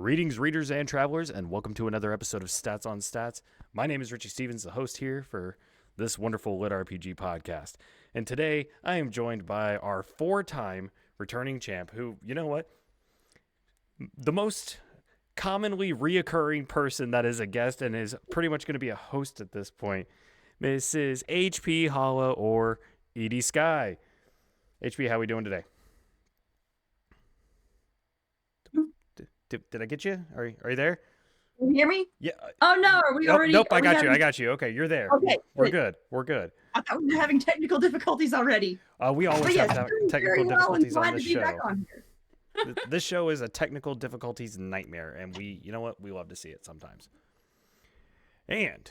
Greetings, readers and travelers, and welcome to another episode of Stats on Stats. My name is Richie Stevens, the host here for this wonderful Lit RPG podcast. And today, I am joined by our four-time returning champ, who, you know what? The most commonly reoccurring person that is a guest and is pretty much going to be a host at this point, Mrs. HP Holla or Edie Skye. HP, how are we doing today? Did I get you? Are you there? Can you hear me? Yeah. Oh no, are we already? Nope, I got you. Okay, you're there. Okay, We're good. I thought we were having technical difficulties already. We always have technical difficulties on this show. On This show is a technical difficulties nightmare, and you know what? We love to see it sometimes. And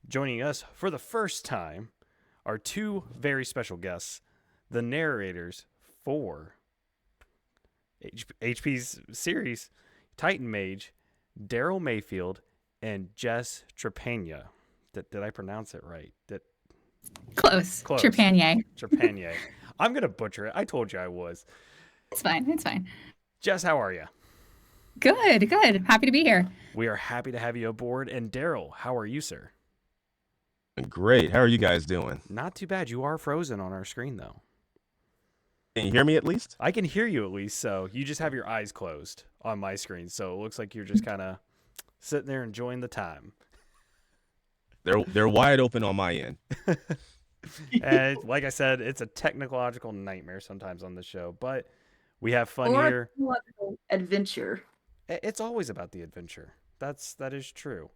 joining us for the first time are two very special guests, the narrators for HP's series, Titan Mage, Daryl Mayfield, and Jess Trepanier. Did I pronounce it right? Close. Trepanier. Trepanier. I'm going to butcher it. I told you I was. It's fine. Jess, how are you? Good. Happy to be here. We are happy to have you aboard. And Daryl, how are you, sir? Great. How are you guys doing? Not too bad. You are frozen on our screen, though. Can you hear me at least? I can hear you at least, so you just have your eyes closed on my screen, so it looks like you're just kind of sitting there enjoying the time. They're wide open on my end. And like I said, it's a technological nightmare sometimes on the show, but we have fun here. Adventure. It's always about the adventure. That is true.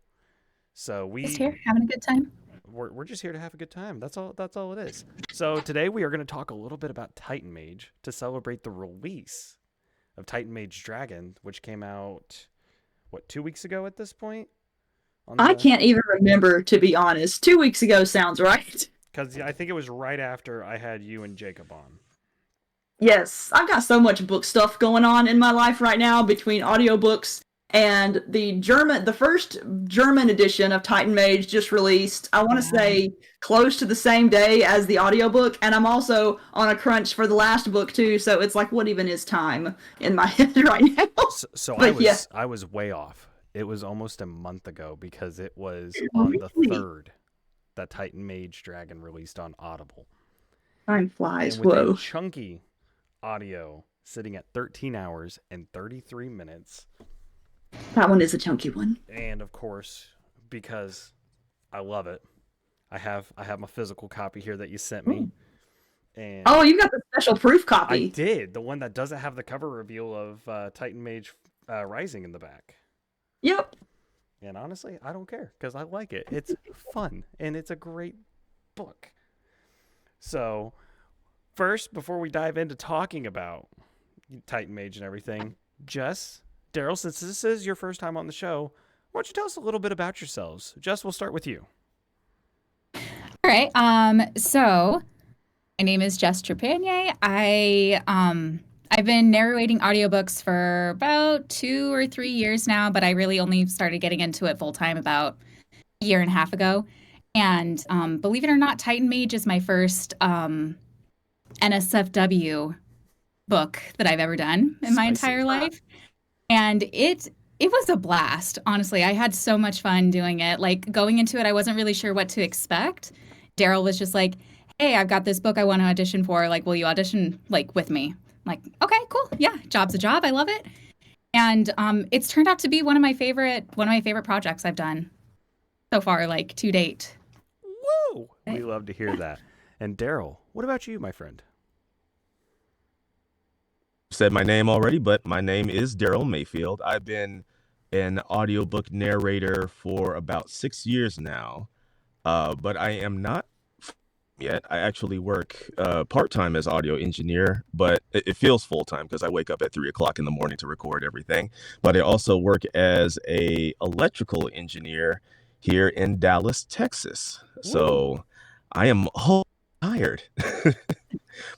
So we just here having a good time. We're just here to have a good time. That's all it is. So today we are going to talk a little bit about Titan Mage to celebrate the release of Titan Mage Dragon, which came out 2 weeks ago at this point? I can't even remember, to be honest. 2 weeks ago sounds right. Because I think it was right after I had you and Jacob on. Yes, I've got so much book stuff going on in my life right now between audiobooks and the first German edition of Titan Mage just released, I want to say close to the same day as the audiobook, and I'm also on a crunch for the last book too, so it's like, what even is time in my head right now? So I was way off. It was almost a month ago because it was on the 3rd that Titan Mage Dragon released on Audible. Time flies, and with whoa. A chunky audio sitting at 13 hours and 33 minutes. That one is a chunky one. And of course, because I love it, I have my physical copy here that you sent me. And you got the special proof copy. I did. The one that doesn't have the cover reveal of Titan Mage Rising in the back. Yep. And honestly, I don't care because I like it. It's fun and it's a great book. So first, before we dive into talking about Titan Mage and everything, Jess, Daryl, since this is your first time on the show, why don't you tell us a little bit about yourselves? Jess, we'll start with you. All right. So my name is Jess Trepanier. I've been narrating audiobooks for about 2 or 3 years now, but I really only started getting into it full time about a year and a half ago. And believe it or not, Titan Mage is my first NSFW book that I've ever done in my entire life. And it was a blast, honestly. I had so much fun doing it. Like, going into it, I wasn't really sure what to expect. Daryl was just like, hey, I've got this book I want to audition for. Like, will you audition, like, with me? I'm like, okay, cool. Yeah, job's a job. I love it. And it's turned out to be one of my favorite projects I've done so far, like, to date. Woo! We love to hear that. And Daryl, what about you, my friend? Said my name already, but my name is Daryl Mayfield. I've been an audiobook narrator for about 6 years now, but I am not yet. I actually work part-time as audio engineer, but it feels full-time because I wake up at 3 o'clock in the morning to record everything. But I also work as a electrical engineer here in Dallas, Texas. Ooh. So I am tired.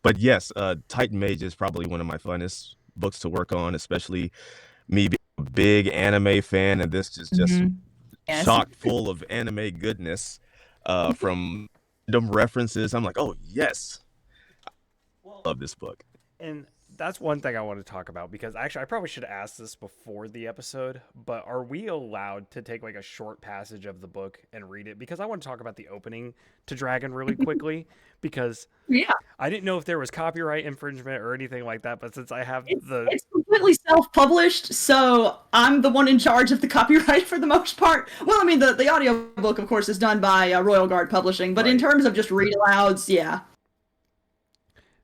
But yes, Titan Mage is probably one of my funnest books to work on, especially me being a big anime fan, and this is just chock full of anime goodness from random references. I'm like, oh yes, I love this book. And that's one thing I want to talk about, because actually I probably should have asked this before the episode, but are we allowed to take like a short passage of the book and read it? Because I want to talk about the opening to Dragon really quickly, because Yeah. I didn't know if there was copyright infringement or anything like that, but since I have It's completely self-published, so I'm the one in charge of the copyright for the most part. Well, I mean, the audiobook, of course, is done by Royal Guard Publishing, but in Right. terms of just read-alouds, yeah.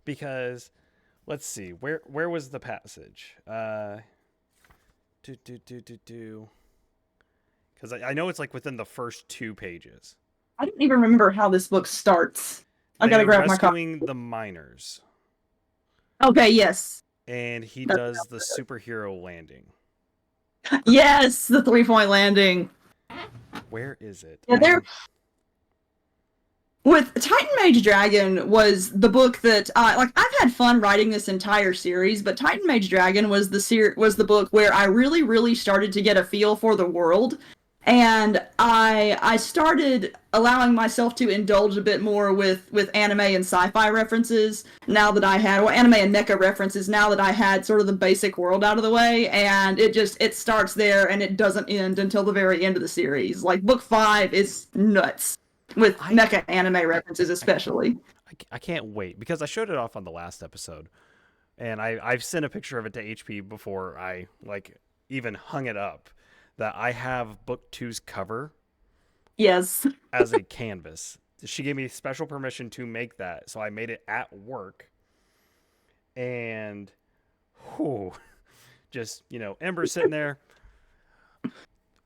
Because let's see, where was the passage? Because I know it's like within the first 2 pages. I don't even remember how this book starts. I gotta grab my copy. Rescuing the miners, Okay, yes. and he That does the superhero landing. Yes, the 3-point landing. Where is it? Yeah, there. With Titan Mage Dragon was the book that like I've had fun writing this entire series, but Titan Mage Dragon was the book where I really started to get a feel for the world, and I started allowing myself to indulge a bit more with anime and sci-fi references now that I had, well, anime and mecha references now that I had sort of the basic world out of the way, and it starts there and it doesn't end until the very end of the series. Like book 5 is nuts. With mecha anime references, especially. I can't wait, because I showed it off on the last episode, and I've sent a picture of it to HP before I like even hung it up, that I have book 2's cover Yes. as a canvas. She gave me special permission to make that, so I made it at work, and just Ember sitting there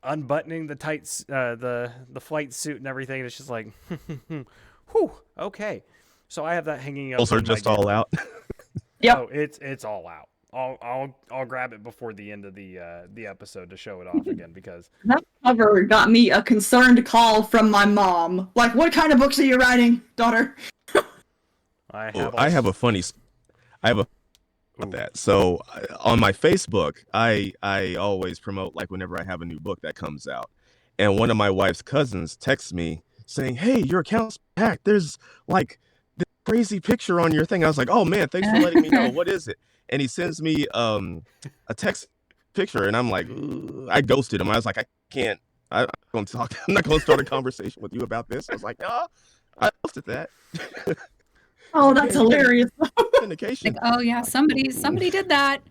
unbuttoning the tights, the flight suit and everything. And it's just like, whew, okay. So I have that hanging up. Those are just all out. Yep. Oh, it's all out. I'll grab it before the end of the episode to show it off again, because That cover got me a concerned call from my mom. Like, what kind of books are you writing, daughter? I have a funny. I have a about that. So on my Facebook, I always promote like whenever I have a new book that comes out, and one of my wife's cousins texts me saying, "Hey, your account's hacked. There's like this crazy picture on your thing." I was like, "Oh man, thanks for letting me know. What is it?" And he sends me a text picture, and I'm like, "Ugh." I ghosted him. I was like, "I can't. I'm not going to talk. I'm not going to start a conversation with you about this." I was like, "No, I posted that." Oh, that's hilarious. Syndication. Like, oh yeah, somebody did that.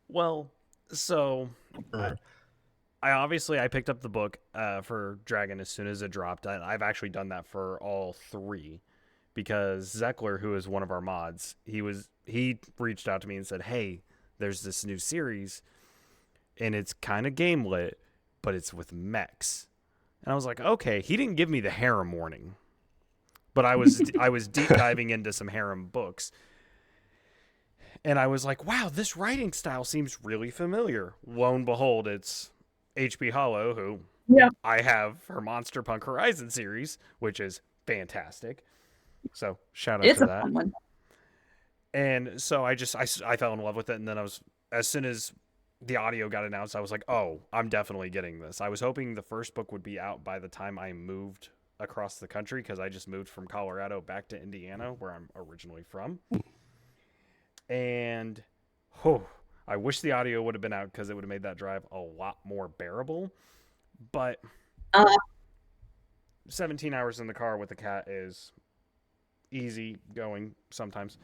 Well, so I picked up the book for Dragon as soon as it dropped. I've actually done that for all 3, because Zeckler, who is one of our mods, he reached out to me and said, "Hey, there's this new series, and it's kind of game lit, but it's with mechs." And I was like, okay. He didn't give me the harem warning, but I was deep diving into some harem books, and I was like, wow, this writing style seems really familiar. Lo and behold, it's H.P. Hollow, who I have her Monster Punk Horizon series, which is fantastic. So shout out to that. Fun one. And so I fell in love with it, and then as soon as the audio got announced, I was like, oh, I'm definitely getting this. I was hoping the first book would be out by the time I moved across the country, because I just moved from Colorado back to Indiana, where I'm originally from. And I wish the audio would have been out, because it would have made that drive a lot more bearable. But 17 hours in the car with a cat is easy going sometimes.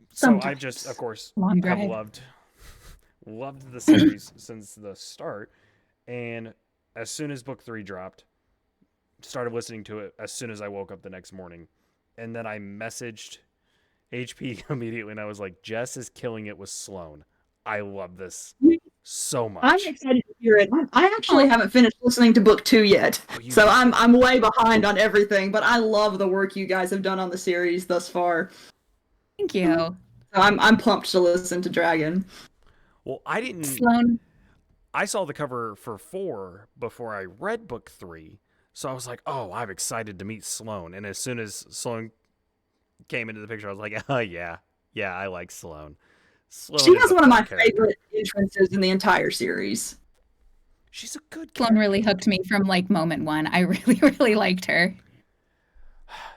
So I just, of course, have loved the series since the start. And as soon as book 3 dropped, started listening to it as soon as I woke up the next morning. And then I messaged HP immediately, and I was like, Jess is killing it with Sloane. I love this so much. I'm excited to hear it. I actually haven't finished listening to book 2 yet, so I'm way behind on everything. But I love the work you guys have done on the series thus far. Thank you. So I'm pumped to listen to Dragon. Well, I didn't. Sloane. I saw the cover for 4 before I read book 3, so I was like, "Oh, I'm excited to meet Sloane." And as soon as Sloane came into the picture, I was like, "Oh yeah, I like Sloane." She has one of my favorite entrances in the entire series. She's a good character. Sloane really hooked me from like moment 1. I really liked her.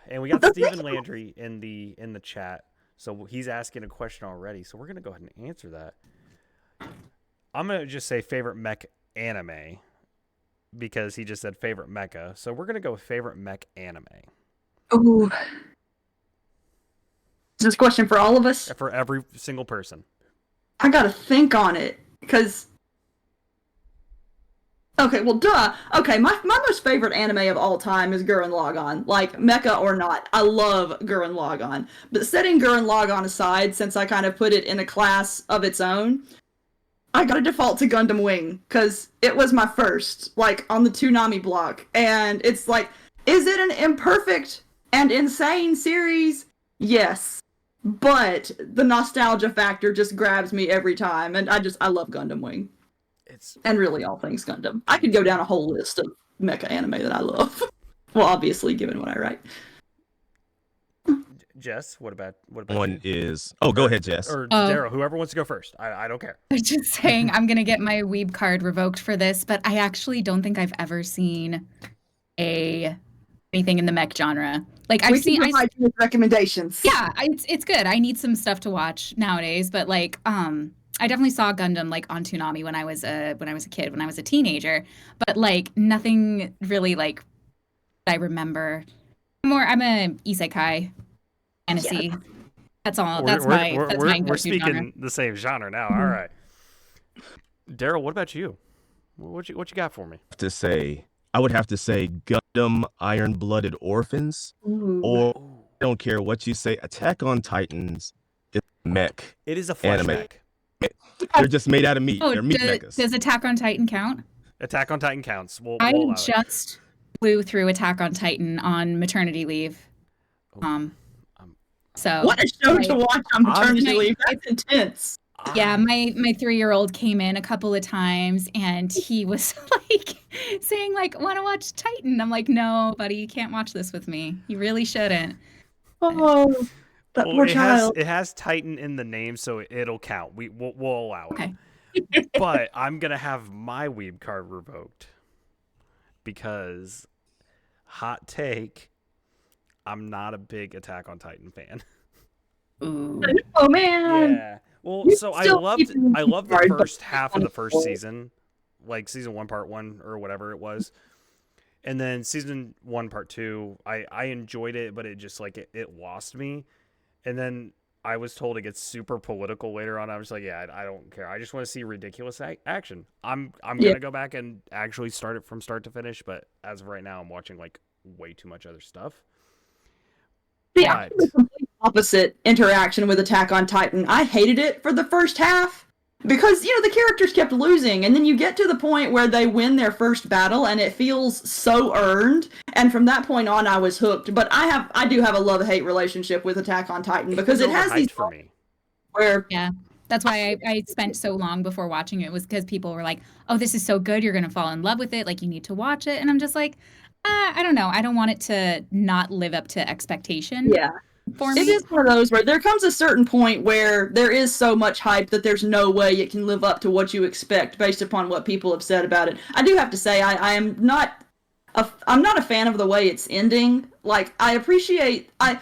And we got Stephen Landry in the chat So he's asking a question already. So we're gonna go ahead and answer that. I'm gonna just say favorite mech anime because he just said favorite mecha. So we're gonna go with favorite mech anime. Ooh. Is this question for all of us? For every single person. I gotta think on it, because... Okay, well, duh. Okay, my most favorite anime of all time is Gurren Lagann. Like, mecha or not, I love Gurren Lagann. But setting Gurren Lagann aside, since I kind of put it in a class of its own, I gotta default to Gundam Wing, because it was my first, like, on the Toonami block. And it's like, is it an imperfect and insane series? Yes. But the nostalgia factor just grabs me every time, and I love Gundam Wing. And really all things Gundam. I could go down a whole list of mecha anime that I love. Well, obviously, given what I write. Jess, what about One you? is... Oh, go ahead, Jess. Or Daryl, whoever wants to go first. I don't care. I'm just saying I'm going to get my Weeb card revoked for this, but I actually don't think I've ever seen anything in the mech genre. Like, We can provide you with recommendations. Yeah, it's good. I need some stuff to watch nowadays, but like, I definitely saw Gundam like on Toonami when I was a kid, when I was a teenager, but like nothing really like I remember. I'm a isekai fantasy. Yeah. That's all. That's my we're speaking genre. The same genre now. All right. Daryl, what about you? What you got for me? I would have to say Gundam Iron-Blooded Orphans. Ooh. Or I don't care what you say, Attack on Titans is mech. It is a flesh anime. mech. They're just made out of meat. They're meat mechas. Does Attack on Titan count? Attack on Titan counts. I just flew through Attack on Titan on maternity leave. So what a show to watch on maternity leave. That's intense. Yeah, my 3-year-old came in a couple of times and he was like saying like, "Want to watch Titan?" I'm like, "No, buddy, you can't watch this with me. You really shouldn't." Oh, that poor child. It has Titan in the name, so it'll count. We'll allow it. But I'm gonna have my Weeb card revoked because, hot take, I'm not a big Attack on Titan fan. Ooh. Oh man. Yeah. Well, so I loved the first half of the first season, like season 1, part 1, or whatever it was. And then season 1, part 2, I enjoyed it, but it just like it lost me. And then I was told it gets super political later on. I was like, yeah, I don't care. I just want to see ridiculous action. I'm gonna go back and actually start it from start to finish, but as of right now, I'm watching like way too much other stuff. Yeah, the complete opposite interaction with Attack on Titan. I hated it for the first half because, the characters kept losing, and then you get to the point where they win their first battle, and it feels so earned. And from that point on, I was hooked. But I do have a love-hate relationship with Attack on Titan because it has these for me. Where that's why I spent so long before watching it, was because people were like, "Oh, this is so good, you're gonna fall in love with it. Like, you need to watch it." And I'm just like, I don't know. I don't want it to not live up to expectation. Yeah. For me. It is one of those where there comes a certain point where there is so much hype that there's no way it can live up to what you expect based upon what people have said about it. I do have to say I'm not a fan of the way it's ending. Like, I appreciate the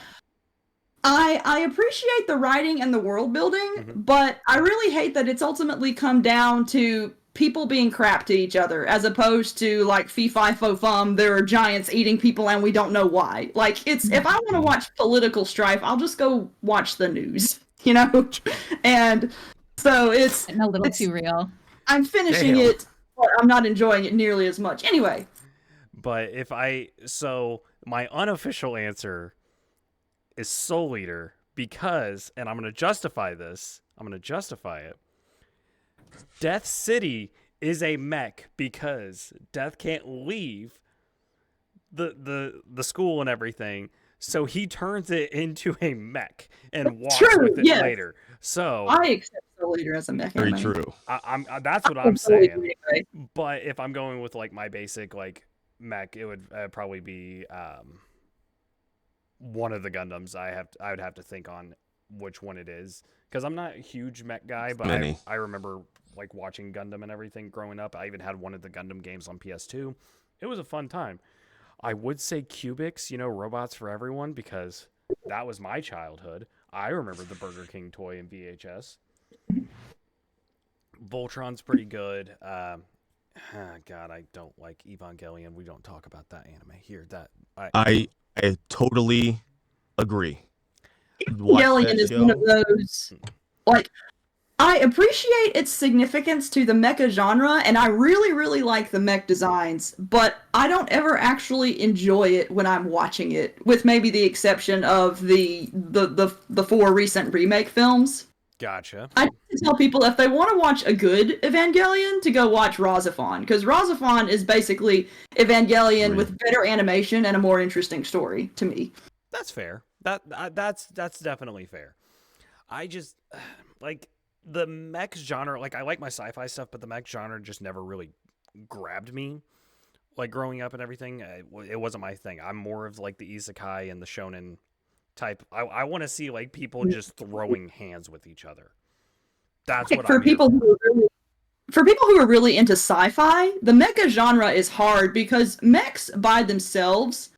writing and the world building, but I really hate that it's ultimately come down to people being crap to each other, as opposed to like fee fi fo fum, there are giants eating people and we don't know why. Like, it's, if I want to watch political strife, I'll just go watch the news, And so it's a little too real. I'm finishing it, but I'm not enjoying it nearly as much. Anyway. But so my unofficial answer is Soul Eater because, and I'm going to justify it. Death City is a mech because Death can't leave the school and everything, so he turns it into a mech and walks with it later. So I accept Soul Eater as a mech. Very true. That's what I'm saying. But if I'm going with like my basic like mech, it would probably be one of the Gundams. I would have to think on which one it is, because I'm not a huge mech guy, but I remember like watching Gundam and everything growing up. I even had one of the Gundam games on PS2. It was a fun time. I would say Cubics, Robots for Everyone, because that was my childhood. I remember the Burger King toy in VHS. Voltron's pretty good. God, I don't like Evangelion. We don't talk about that anime here. I totally agree. Watch Evangelion that is one of show. those, like, I appreciate its significance to the mecha genre, and I really, really like the mech designs, but I don't ever actually enjoy it when I'm watching it, with maybe the exception of the 4 recent remake films. Gotcha. I tell people if they want to watch a good Evangelion to go watch Razafon, because Razafon is basically Evangelion Right. with better animation and a more interesting story to me. That's fair. That's definitely fair. I just like the mech genre. Like I like my sci-fi stuff, but the mech genre just never really grabbed me. Like growing up and everything, it wasn't my thing. I'm more of like the isekai and the shonen type. I want to see like people just throwing hands with each other. That's what For I'm here people for. who are really For people who are really into sci-fi, the mecha genre is hard because mechs by themselves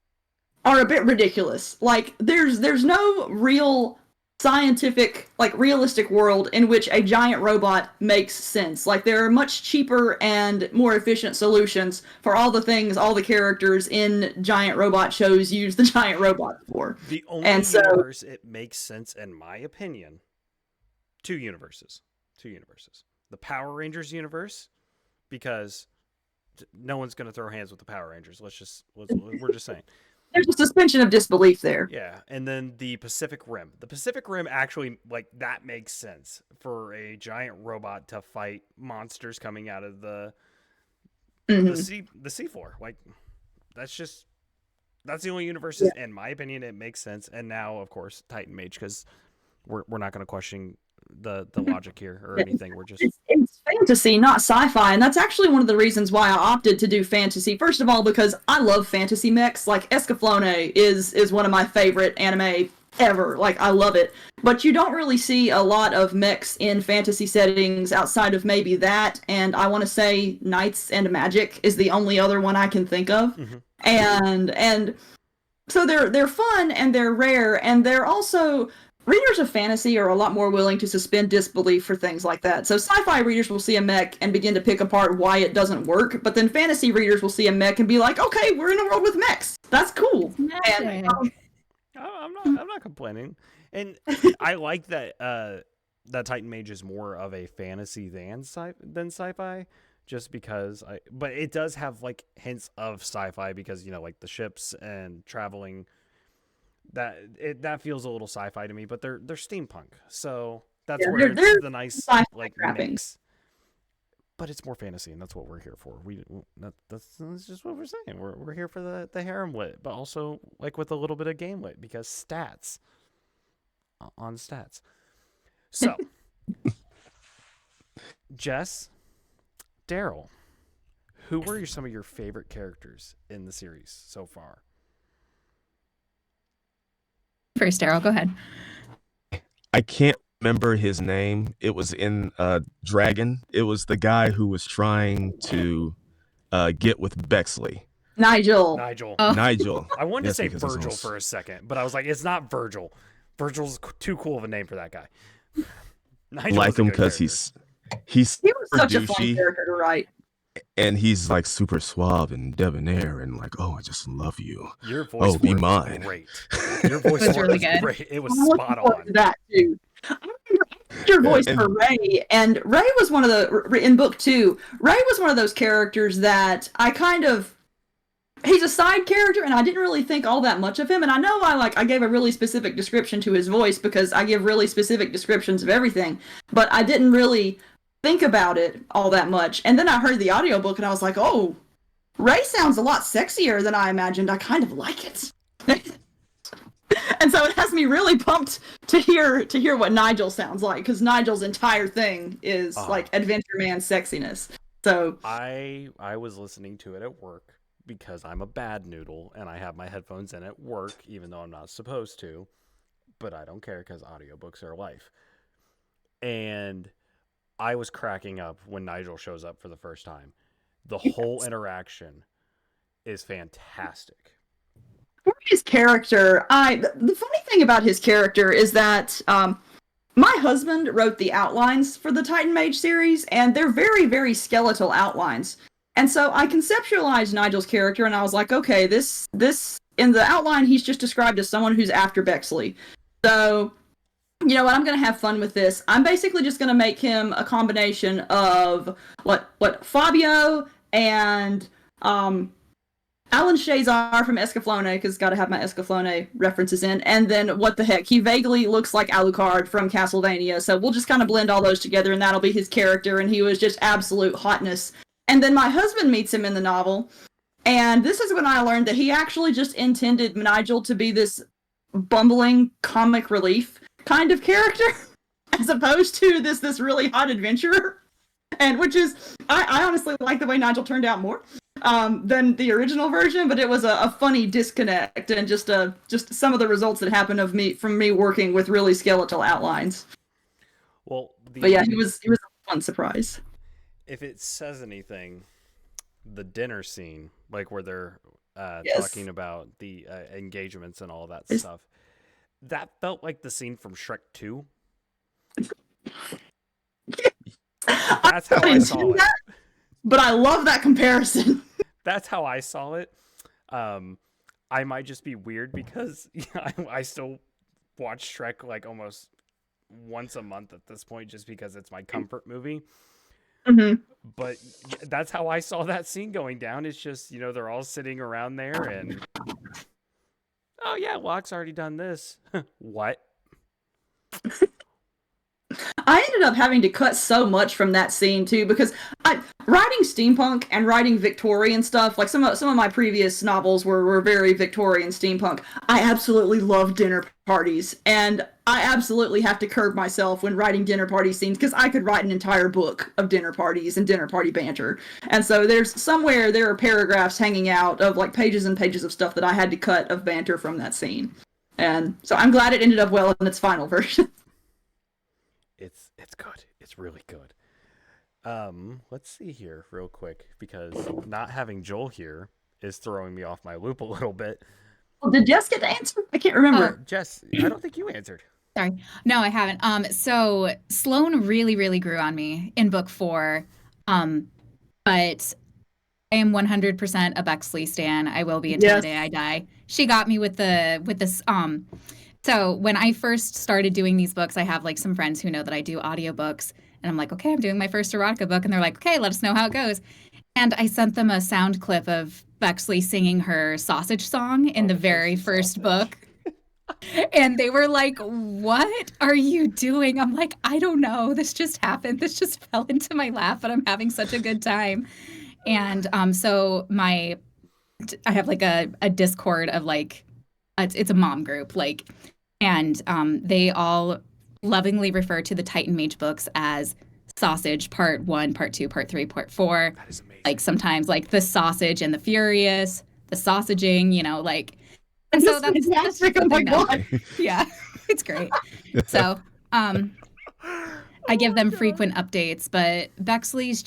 are a bit ridiculous. Like there's no real scientific, like realistic world in which a giant robot makes sense. Like there are much cheaper and more efficient solutions for all the things all the characters in giant robot shows use the giant robot for. The only And so universe it makes sense, in my opinion, two universes. The Power Rangers universe, because no one's going to throw hands with the Power Rangers. We're just saying. there's a suspension of disbelief there. Yeah, and then the Pacific Rim. The Pacific Rim actually, like, that makes sense for a giant robot to fight monsters coming out of the seafloor. Like, that's the only universes, in my opinion, it makes sense. And now, of course, Titan Mage, because we're not going to question the logic here or anything. We're just it's fantasy, not sci-fi, and that's actually one of the reasons why I opted to do fantasy. First of all, because I love fantasy mechs. Like Escaflowne is one of my favorite anime ever. Like I love it. But you don't really see a lot of mechs in fantasy settings outside of maybe that, and I want to say Knights and Magic is the only other one I can think of. And so they're fun and they're rare, and they're also readers of fantasy are a lot more willing to suspend disbelief for things like that. So sci-fi readers will see a mech and begin to pick apart why it doesn't work, but then fantasy readers will see a mech and be like, "Okay, we're in a world with mechs. That's cool." And I'm not complaining, and I like that that Titan Mage is more of a fantasy than sci-fi, just because but it does have like hints of sci-fi because like the ships and traveling. That feels a little sci-fi to me, but they're steampunk, so that's where it's the nice like mix. But it's more fantasy, and that's what we're here for. That's just what we're saying. We're here for the harem lit, but also like with a little bit of game lit because stats on stats. So, Jess, Daryl, who were some of your favorite characters in the series so far? First, Daryl, go ahead. I can't remember his name. It was in Dragon. It was the guy who was trying to get with Bexley. Nigel. Oh. Nigel. I wanted to say because Virgil for a second, but I was like, it's not Virgil. Virgil's too cool of a name for that guy. Nigel Like was a him good because character. he's He was super such a fun douchey, character to write. and he's like super suave and debonair and like, oh, I just love you. Your voice Oh, be work was mine. great. Your voice It was work really was good. great. It was I'm looking spot forward on. to that too. I remember your voice and- for Ray, and Ray was one of the in book 2. Ray was one of those characters that he's a side character, and I didn't really think all that much of him. And I know I gave a really specific description to his voice because I give really specific descriptions of everything, but I didn't really think about it all that much. And then I heard the audiobook, and I was like, oh, Ray sounds a lot sexier than I imagined. I kind of like it. And so it has me really pumped to hear what Nigel sounds like, because Nigel's entire thing is like Adventure Man sexiness. So I was listening to it at work because I'm a bad noodle and I have my headphones in at work, even though I'm not supposed to. But I don't care because audiobooks are life. And I was cracking up when Nigel shows up for the first time. The whole interaction is fantastic. his character, the funny thing about his character is that my husband wrote the outlines for the Titan Mage series, and they're very, very skeletal outlines. And so I conceptualized Nigel's character, and I was like, okay, this in the outline, he's just described as someone who's after Bexley. So, you know what? I'm gonna have fun with this. I'm basically just gonna make him a combination of what Fabio and Alan Shazar from Escaflowne, because got to have my Escaflowne references in, and then what the heck, he vaguely looks like Alucard from Castlevania, so we'll just kind of blend all those together, and that'll be his character, and he was just absolute hotness. And then my husband meets him in the novel, and this is when I learned that he actually just intended Nigel to be this bumbling comic relief kind of character, as opposed to this really hot adventurer, and which is, I honestly like the way Nigel turned out more than the original version, but it was a funny disconnect, and just some of the results that happened from me working with really skeletal outlines. Well, but yeah, he was a fun surprise. If it says anything, the dinner scene, like where they're talking about the engagements and all that stuff, that felt like the scene from Shrek 2. That's how I saw it. But I love that comparison. That's how I saw it. I might just be weird because I still watch Shrek like almost once a month at this point, just because it's my comfort movie. Mm-hmm. But that's how I saw that scene going down. It's just, they're all sitting around there and, oh yeah, Locke's already done this. What? I ended up having to cut so much from that scene too, because writing steampunk and writing Victorian stuff, like some of my previous novels were very Victorian steampunk. I absolutely love dinner parties, and I absolutely have to curb myself when writing dinner party scenes, because I could write an entire book of dinner parties and dinner party banter. And so there are paragraphs hanging out of like pages and pages of stuff that I had to cut of banter from that scene. And so I'm glad it ended up well in its final version. It's good. It's really good. Let's see here real quick, because not having Joel here is throwing me off my loop a little bit. Well, did Jess get to answer? I can't remember. Jess, I don't think you answered. Sorry. No, I haven't. So Sloane really, really grew on me in book 4. But I am 100% a Bexley stan. I will be until the day I die. She got me with this. So when I first started doing these books, I have like some friends who know that I do audiobooks, and I'm like, okay, I'm doing my first erotica book, and they're like, okay, let us know how it goes. And I sent them a sound clip of Bexley singing her sausage song in the very first book. And they were like, what are you doing? I'm like, I don't know. This just happened. This just fell into my lap, but I'm having such a good time. And so I have like a Discord of like, it's a mom group, like, and they all lovingly refer to the Titan Mage books as Sausage Part 1, Part 2, Part 3, Part 4. That is amazing. Like sometimes like the Sausage and the Furious, the Sausaging, like. And so that's fantastic. Oh my God. Yeah, it's great. So I give them frequent updates, but Bexley's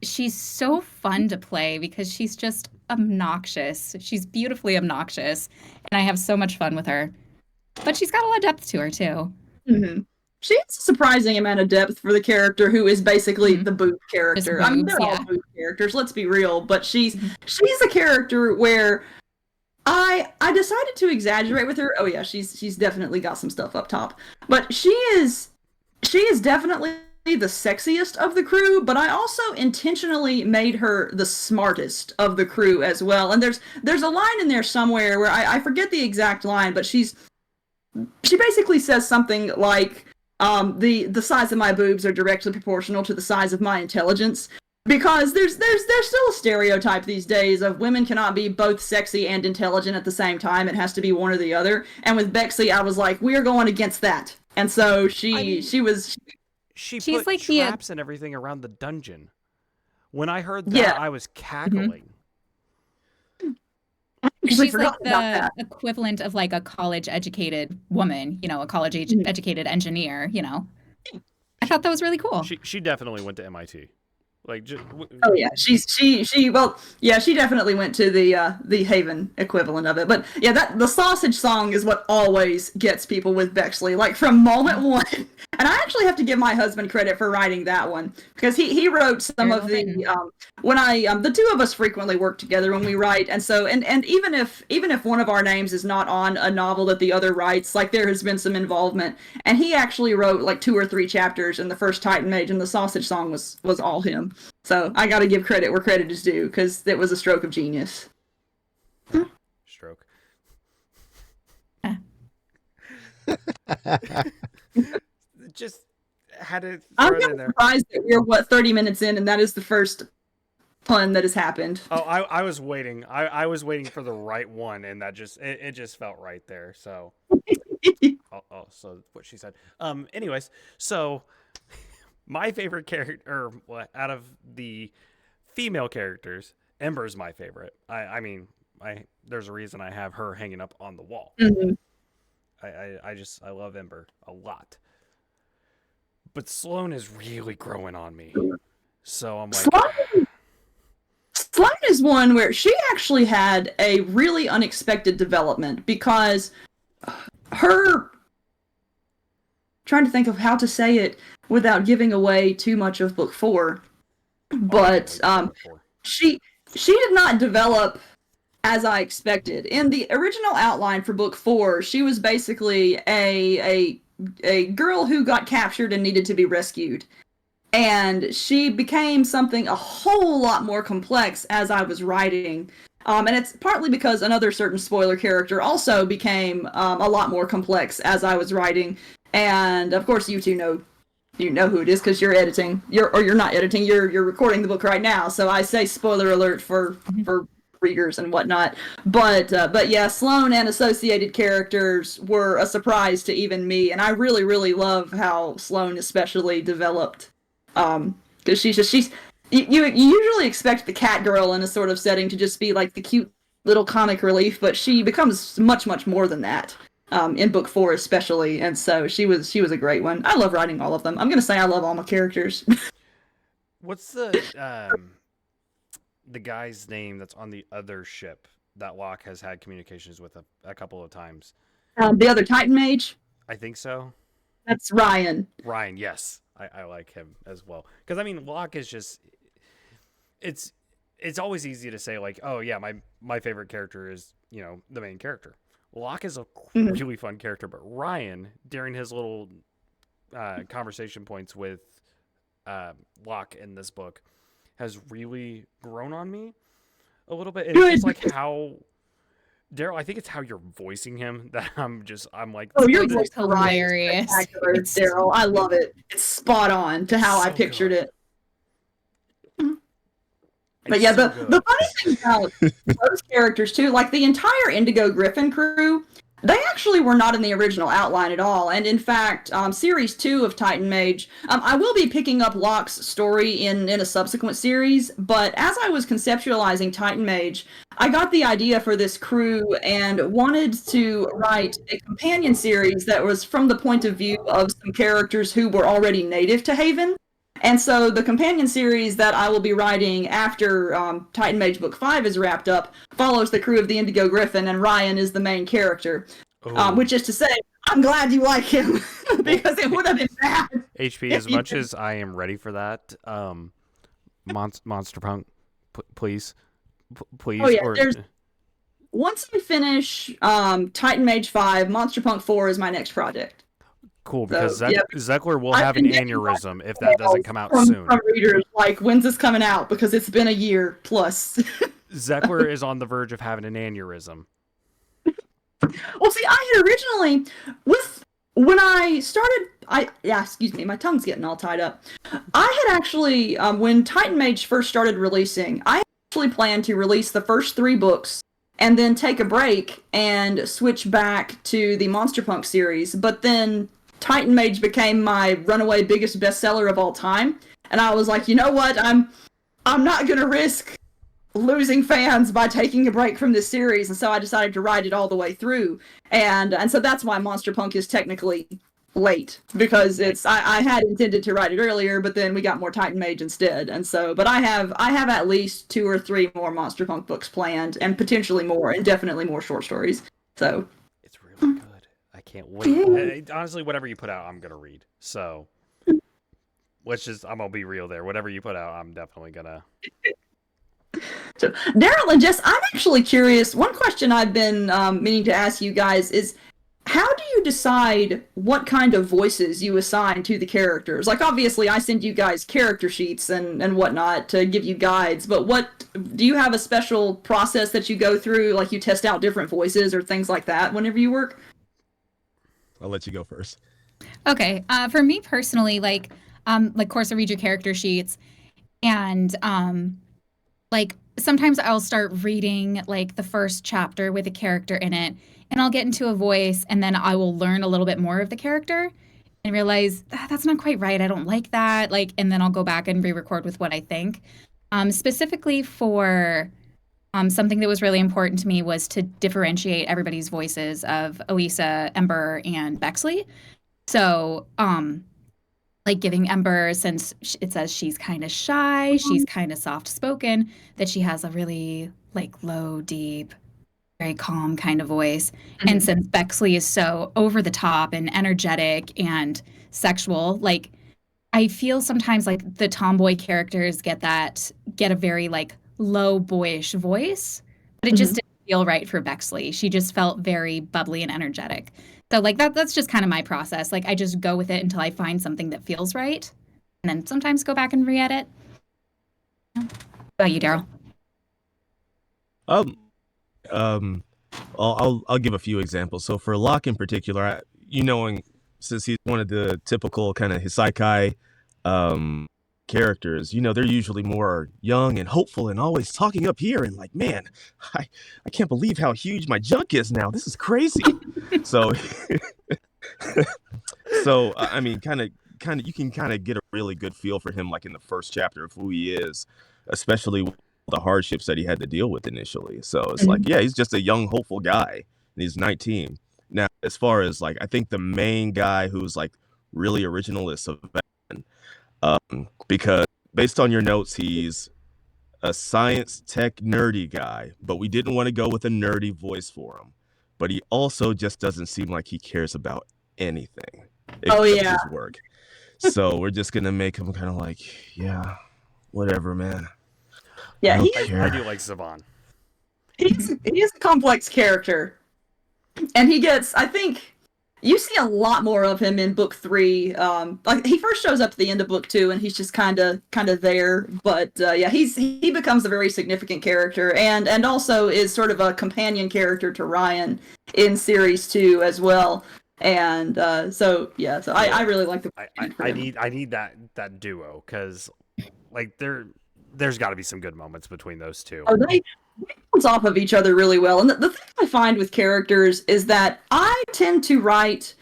she's so fun to play because she's just obnoxious. She's beautifully obnoxious, and I have so much fun with her. But she's got a lot of depth to her too. Mm-hmm. She has a surprising amount of depth for the character who is basically the boob character. Boobs, I mean, they're all boob characters, let's be real, but she's a character where I decided to exaggerate with her. Oh yeah, she's definitely got some stuff up top. But she is definitely the sexiest of the crew, but I also intentionally made her the smartest of the crew as well. And there's a line in there somewhere where I forget the exact line, but she basically says something like, the size of my boobs are directly proportional to the size of my intelligence. Because there's still a stereotype these days of women cannot be both sexy and intelligent at the same time. It has to be one or the other. And with Bexley, I was like, we are going against that. And so she put like traps and everything around the dungeon. When I heard that, I was cackling. She's like the equivalent of like a college-educated woman, a college-educated engineer, I thought that was really cool. She definitely went to MIT. Like, Oh yeah, she well, yeah, she definitely went to the Haven equivalent of it. But yeah, that the sausage song is what always gets people with Bexley. Like from moment one, and I actually have to give my husband credit for writing that one because he wrote some of the when the two of us frequently work together when we write, and so and even if one of our names is not on a novel that the other writes, like there has been some involvement, and he actually wrote like 2 or 3 chapters in the first Titan Mage, and the sausage song was all him. So I got to give credit where credit is due because it was a stroke of genius. Stroke. Just had to throw it in there. I'm surprised that we're 30 minutes in, and that is the first pun that has happened. Oh, I was waiting. I was waiting for the right one, and that just it just felt right there. So, so what she said. Anyways, so my favorite character, or out of the female characters, Ember's my favorite. I mean, there's a reason I have her hanging up on the wall. Mm-hmm. I love Ember a lot. But Sloane is really growing on me. So I'm like, Sloane is one where she actually had a really unexpected development because trying to think of how to say it without giving away too much of book 4, but she did not develop as I expected. In the original outline for book 4, she was basically a girl who got captured and needed to be rescued. And she became something a whole lot more complex as I was writing. And it's partly because another certain spoiler character also became a lot more complex as I was writing. And of course, you two know who it is because you're editing. You're not editing. You're recording the book right now. So I say spoiler alert for readers and whatnot. But yeah, Sloane and associated characters were a surprise to even me, and I really, really love how Sloane especially developed. Because she's you usually expect the cat girl in a sort of setting to just be like the cute little comic relief, but she becomes much, much more than that. In book 4 especially, and so she was a great one. I love writing all of them. I'm gonna say I love all my characters. What's the guy's name that's on the other ship that Locke has had communications with a couple of times? The other Titan Mage? I think so. That's Ryan. Ryan, yes. I like him as well. Because, I mean, Locke is just... It's always easy to say, like, oh, yeah, my favorite character is, the main character. Locke is a really fun character, but Ryan, during his little conversation points with Locke in this book, has really grown on me a little bit. And it's just like how Daryl, I think it's how you're voicing him that I'm like, oh, your voice is hilarious, Daryl. I love it. It's spot on to how I pictured it. But yeah, the funny thing about those characters too, like the entire Indigo Griffin crew, they actually were not in the original outline at all. And in fact, series 2 of Titan Mage, I will be picking up Locke's story in a subsequent series, but as I was conceptualizing Titan Mage, I got the idea for this crew and wanted to write a companion series that was from the point of view of some characters who were already native to Haven. And so the companion series that I will be writing after Titan Mage Book 5 is wrapped up follows the crew of the Indigo Griffin, and Ryan is the main character. Which is to say, I'm glad you like him, because it would have been bad. HP, as much as I am ready for that, Monster Punk, please. Oh yeah, once I finish Titan Mage 5, Monster Punk 4 is my next project. Cool, because Zeckler will have an aneurysm if that doesn't come out soon. From readers, like, when's this coming out? Because it's been a year plus. Zeckler is on the verge of having an aneurysm. Well, see, I had originally, when I started, excuse me, my tongue's getting all tied up. I had actually, when Titan Mage first started releasing, I actually planned to release the first 3 books and then take a break and switch back to the Monster Punk series. But then Titan Mage became my runaway biggest bestseller of all time, and I was like, you know what, I'm not gonna risk losing fans by taking a break from this series, and so I decided to ride it all the way through, and so that's why Monster Punk is technically late because I had intended to write it earlier, but then we got more Titan Mage instead, and so but I have at least 2 or 3 more Monster Punk books planned, and potentially more, and definitely more short stories. So it's really good. I can't wait. Honestly, whatever you put out, I'm gonna read. So I'm gonna be real there. Whatever you put out, I'm definitely gonna. So Daryl and Jess, I'm actually curious. One question I've been meaning to ask you guys is, how do you decide what kind of voices you assign to the characters? Like, obviously, I send you guys character sheets and whatnot to give you guides, but do you have a special process that you go through? Like, you test out different voices or things like that whenever you work? I'll let you go first. Okay. For me personally, like, of course, I read your character sheets, and like sometimes I'll start reading like the first chapter with a character in it, and I'll get into a voice, and then I will learn a little bit more of the character and realize that's not quite right. I don't like that. Like, and then I'll go back and re-record with what I think. Specifically for something that was really important to me was to differentiate everybody's voices of Elisa, Ember, and Bexley. So, like giving Ember, since it says she's kind of shy, she's kind of soft-spoken, that she has a really like low, deep, very calm kind of voice. And since Bexley is so over the top and energetic and sexual, like I feel sometimes like the tomboy characters get a very like low boyish voice, but it just didn't feel right for Bexley. She just felt very bubbly and energetic. So like that's just kind of my process. Like I just go with it until I find something that feels right, and then sometimes go back and re-edit. What about you, Daryl? I'll give a few examples. So for Locke in particular, since he's one of the typical kind of Hisekai characters, they're usually more young and hopeful and always talking up here and like, man, I can't believe how huge my junk is now. This is crazy. So I mean, kind of you can kind of get a really good feel for him like in the first chapter of who he is, especially with the hardships that he had to deal with initially. So it's like, yeah, he's just a young hopeful guy and he's 19. Now, as far as like, I think the main guy who's like really original is Savannah, because based on your notes, he's a science tech nerdy guy, but we didn't want to go with a nerdy voice for him. But he also just doesn't seem like he cares about anything except his work. So we're just gonna make him kind of like, yeah, whatever, man. Yeah, I do like Saban. He's a complex character, and he gets, I think, you see a lot more of him in book 3. Like he first shows up at the end of book 2, and he's just kind of there. But yeah, he becomes a very significant character, and also is sort of a companion character to Ryan in series 2 as well. And so I really like the. I need that duo, because like there's got to be some good moments between those two. Oh, they bounce off of each other really well. And the thing I find with characters is that I tend to write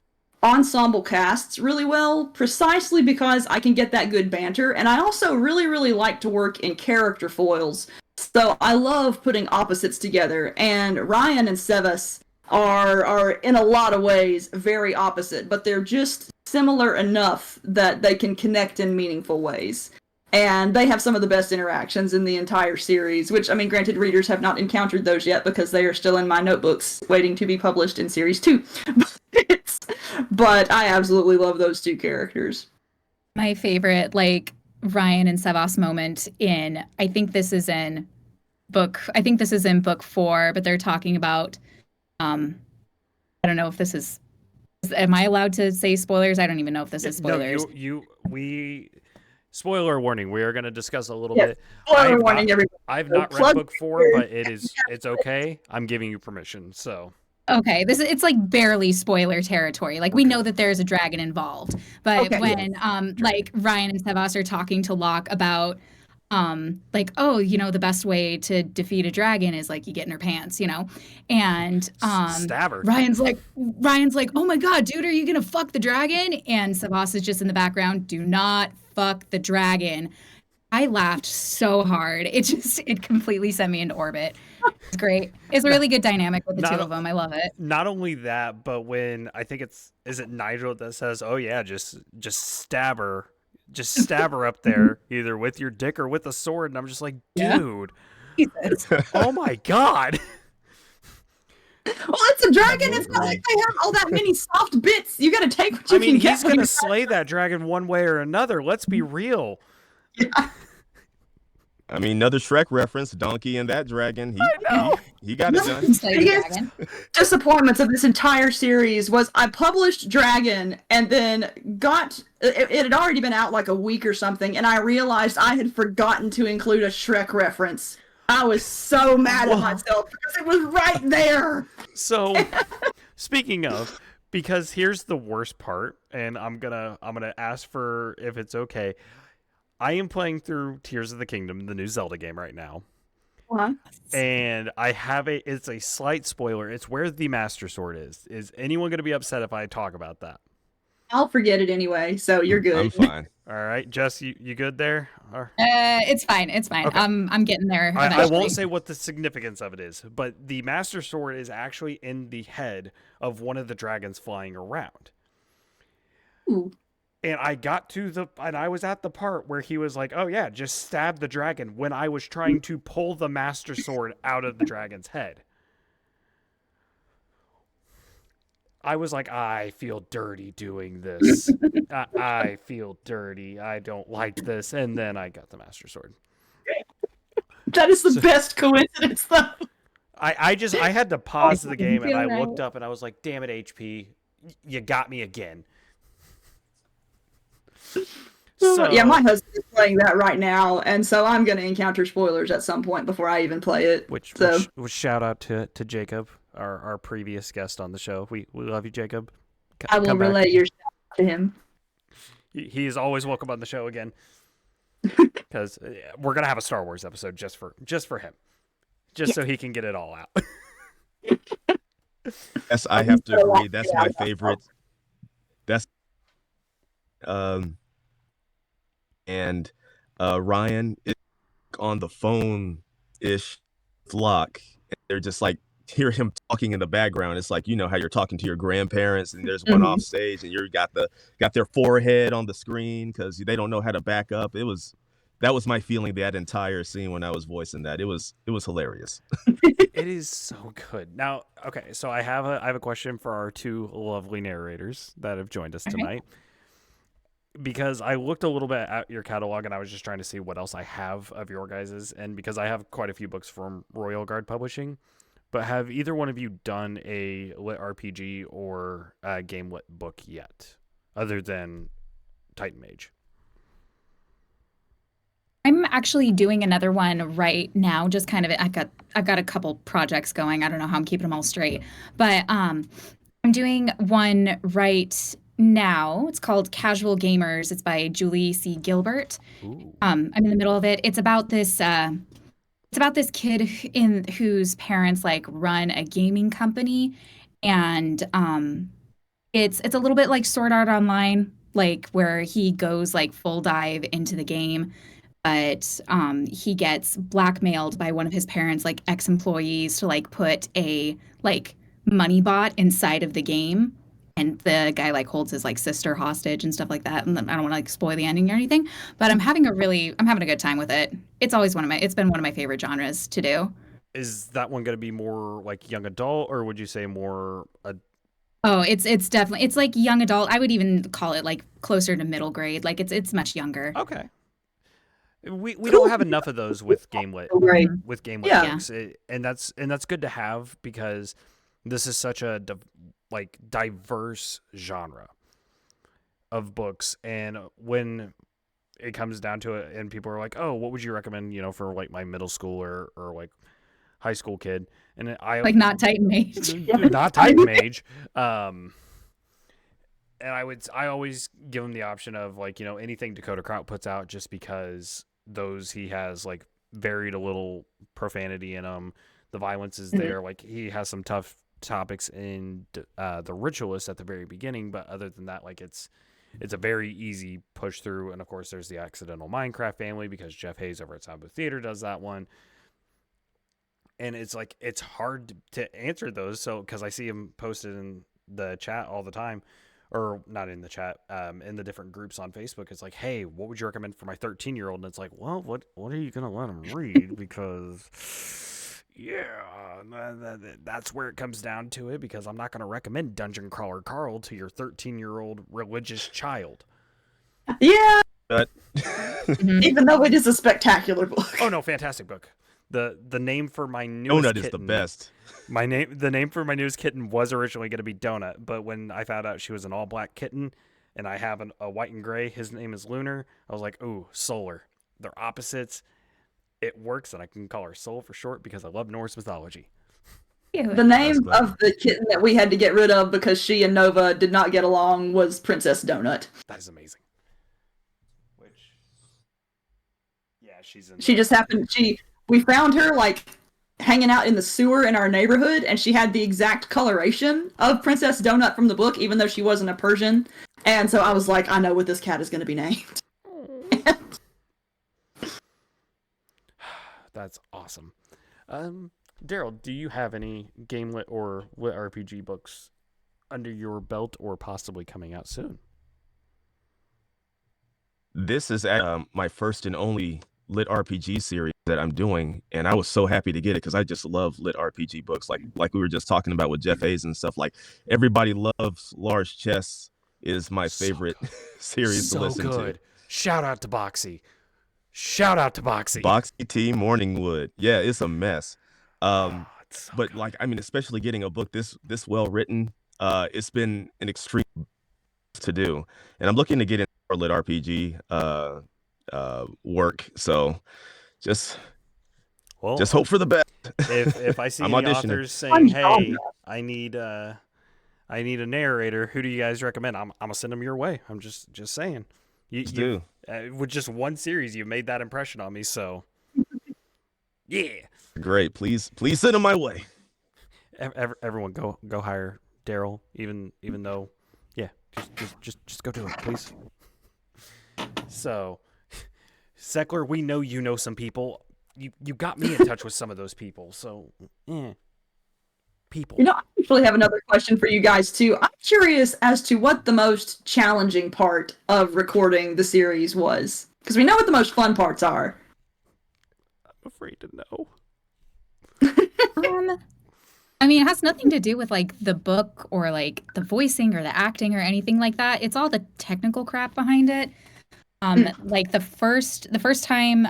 ensemble casts really well, precisely because I can get that good banter. And I also really, really like to work in character foils. So I love putting opposites together. And Ryan and Sevas are in a lot of ways very opposite, but they're just similar enough that they can connect in meaningful ways. And they have some of the best interactions in the entire series, which, I mean, granted, readers have not encountered those yet because they are still in my notebooks waiting to be published in series 2. But I absolutely love those two characters. My favorite, like, Ryan and Sevas moment I think this is in book 4, but they're talking about, I don't know if this is, am I allowed to say spoilers? I don't even know if this is spoilers. No, spoiler warning, we are going to discuss a little bit. Spoiler warning, everybody. I've not read book 4, but it's okay. I'm giving you permission, so. Okay, it's like barely spoiler territory. Like we know that there's a dragon involved, but when like Ryan and Sevas are talking to Locke about like, oh, the best way to defeat a dragon is like you get in her pants, and stab her. Ryan's like, oh my god, dude, are you gonna fuck the dragon? And Sevas is just in the background, do not fuck the dragon. I laughed so hard. It completely sent me into orbit. It's great. It's a really good dynamic with the two Not, of them. I love it. not only that, but when I think is it Nigel that says, "Oh yeah, just stab her up there, either with your dick or with a sword," and I'm just like, Yeah. dude, Jesus. oh my god. Well, it's a dragon. It's not like they have all that many soft bits. You got to take what you I mean, can get. he's gonna slay that dragon one way or another. Let's be real. I mean, another Shrek reference, Donkey and that dragon. He got it done. Slay the dragon. Disappointments of this entire series was I published Dragon and then it had already been out like a week or something, and I realized I had forgotten to include a Shrek reference. I was so mad at myself because it was right there. So, speaking of, because here's the worst part, and I'm gonna ask for if it's okay. I am playing through Tears of the Kingdom, the new Zelda game right now. What? And I have it's a slight spoiler. It's where the Master Sword is. Is anyone going to be upset if I talk about that? I'll forget it anyway, so you're good. I'm fine. All right, Jess, you good there? Or, It's fine. It's fine. Okay. I'm getting there. I Eventually. won't say what the significance of it is, but the Master Sword is actually in the head of one of the dragons flying around. Ooh. And I was at the part where he was like, "Oh yeah, just stab the dragon," when I was trying to pull the Master Sword out of the dragon's head. I was like, I feel dirty doing this. I feel dirty. I don't like this. And then I got the Master Sword. That is the best coincidence, though. I had to pause the game and I Feel looked up and I was like, damn it, HP, you got me again. So, Yeah, my husband is playing that right now, and so I'm going to encounter spoilers at some point before I even play it. which So shout out to Jacob, our previous guest on the show. We love you, Jacob. I will Come back. relay your shout out to him. He is always welcome on the show again, because we're gonna have a Star Wars episode just for him, so he can get it all out. Yes, I have to agree. That's my favorite. That's and Ryan is on the phone ish with Locke. And they're just like hear him talking in the background. It's like, you know how you're talking to your grandparents and there's one off stage and you got their forehead on the screen because they don't know how to back up. That was my feeling that entire scene when I was voicing that. It was hilarious. It is so good. Now, okay, so I have a question for our two lovely narrators that have joined us tonight. Because I looked a little bit at your catalog and I was just trying to see what else I have of your guys's, and because I have quite a few books from Royal Guard Publishing. But have either one of you done a lit RPG or a game lit book yet, other than Titan Mage? I'm actually doing another one right now. Just kind of, I've got a couple projects going. I don't know how I'm keeping them all straight, but I'm doing one right now. It's called Casual Gamers. It's by Julie C. Gilbert. Ooh. I'm in the middle of it. It's about this kid whose parents like run a gaming company, and it's a little bit like Sword Art Online, like where he goes like full dive into the game, but he gets blackmailed by one of his parents, like ex-employees, to like put a like money bot inside of the game. And the guy like holds his like sister hostage and stuff like that. And I don't want to like spoil the ending or anything, but I'm having a good time with it. It's been one of my favorite genres to do. Is that one going to be more like young adult, or would you say more? Oh, it's definitely, it's like young adult. I would even call it like closer to middle grade. Like it's much younger. Okay. We don't have enough of those with Gamelit. Right. With Gamelit Yeah. books, and that's good to have, because this is such a diverse genre of books, and when it comes down to it and people are like, oh, what would you recommend, for like my middle school or like high school kid, and I Like not Titan Mage. not Titan Mage, and I always give him the option of like, anything Dakota Kraut puts out, just because those he has like varied a little profanity in them, the violence is there, like he has some tough topics in the Ritualist at the very beginning, but other than that, like it's it's a very easy push through. And of course, there's the Accidental Minecraft family because Jeff Hayes over at Soundbooth Theater does that one. And it's like, it's hard to answer those. So, because I see him posted in the chat all the time, or not in the chat, in the different groups on Facebook. It's like, hey, what would you recommend for my 13-year-old? And it's like, well, what are you going to let him read? Because, yeah, that's where it comes down to it, because I'm not going to recommend Dungeon Crawler Carl to your 13-year-old religious child. Yeah, But even though it is a spectacular book. Oh, no, fantastic book. The name for my newest Donut kitten, is the best. The name for my newest kitten was originally going to be Donut, but when I found out she was an all-black kitten, and I have a white and gray, his name is Lunar, I was like, ooh, Solar. They're opposites. It works, and I can call her Soul for short because I love Norse mythology. The name That's clever. of the kitten that we had to get rid of because she and Nova did not get along was Princess Donut. That is amazing. Yeah, she's in. She just happened. We found her like hanging out in the sewer in our neighborhood, and she had the exact coloration of Princess Donut from the book, even though she wasn't a Persian. And so I was like, I know what this cat is going to be named. That's awesome. Daryl, do you have any game lit or lit RPG books under your belt or possibly coming out soon? This is my first and only lit RPG series that I'm doing, and I was so happy to get it because I just love lit RPG books. Like we were just talking about with Jeff Hayes and stuff. Like, everybody loves Large Chess is my favorite series to listen to. Shout out to Boxy. Boxy T Morningwood. Yeah, it's a mess. It's so But good. like, I mean, especially getting a book this well written, it's been an extreme to do, and I'm looking to get into more lit RPG work. So just hope for the best. if I see I'm any auditioning. authors saying, "Hey, I need a narrator," who do you guys recommend? I'm gonna send them your way. I'm just saying. You with just one series, you made that impression on me. So yeah, Great. Please send them my way. everyone go hire Daryl. Even though, yeah, just go do it, please. So, Seckler, we know you know some people. You got me in touch with some of those people. So, people. You know, I actually have another question for you guys too. I'm curious as to what the most challenging part of recording the series was, because we know what the most fun parts are. I'm afraid to know. I mean, it has nothing to do with like the book or like the voicing or the acting or anything like that. It's all the technical crap behind it. Like the first time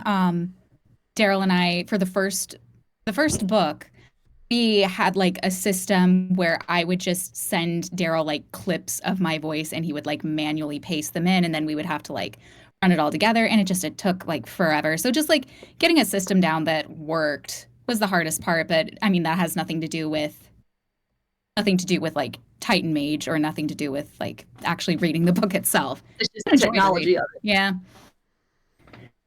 Daryl and I, for the first book, we had like a system where I would just send Daryl like clips of my voice and he would like manually paste them in, and then we would have to like run it all together, and it took like forever. So just like getting a system down that worked was the hardest part, but I mean that has nothing to do with like Titan Mage, or nothing to do with like actually reading the book itself. It's just the technology of it. Yeah.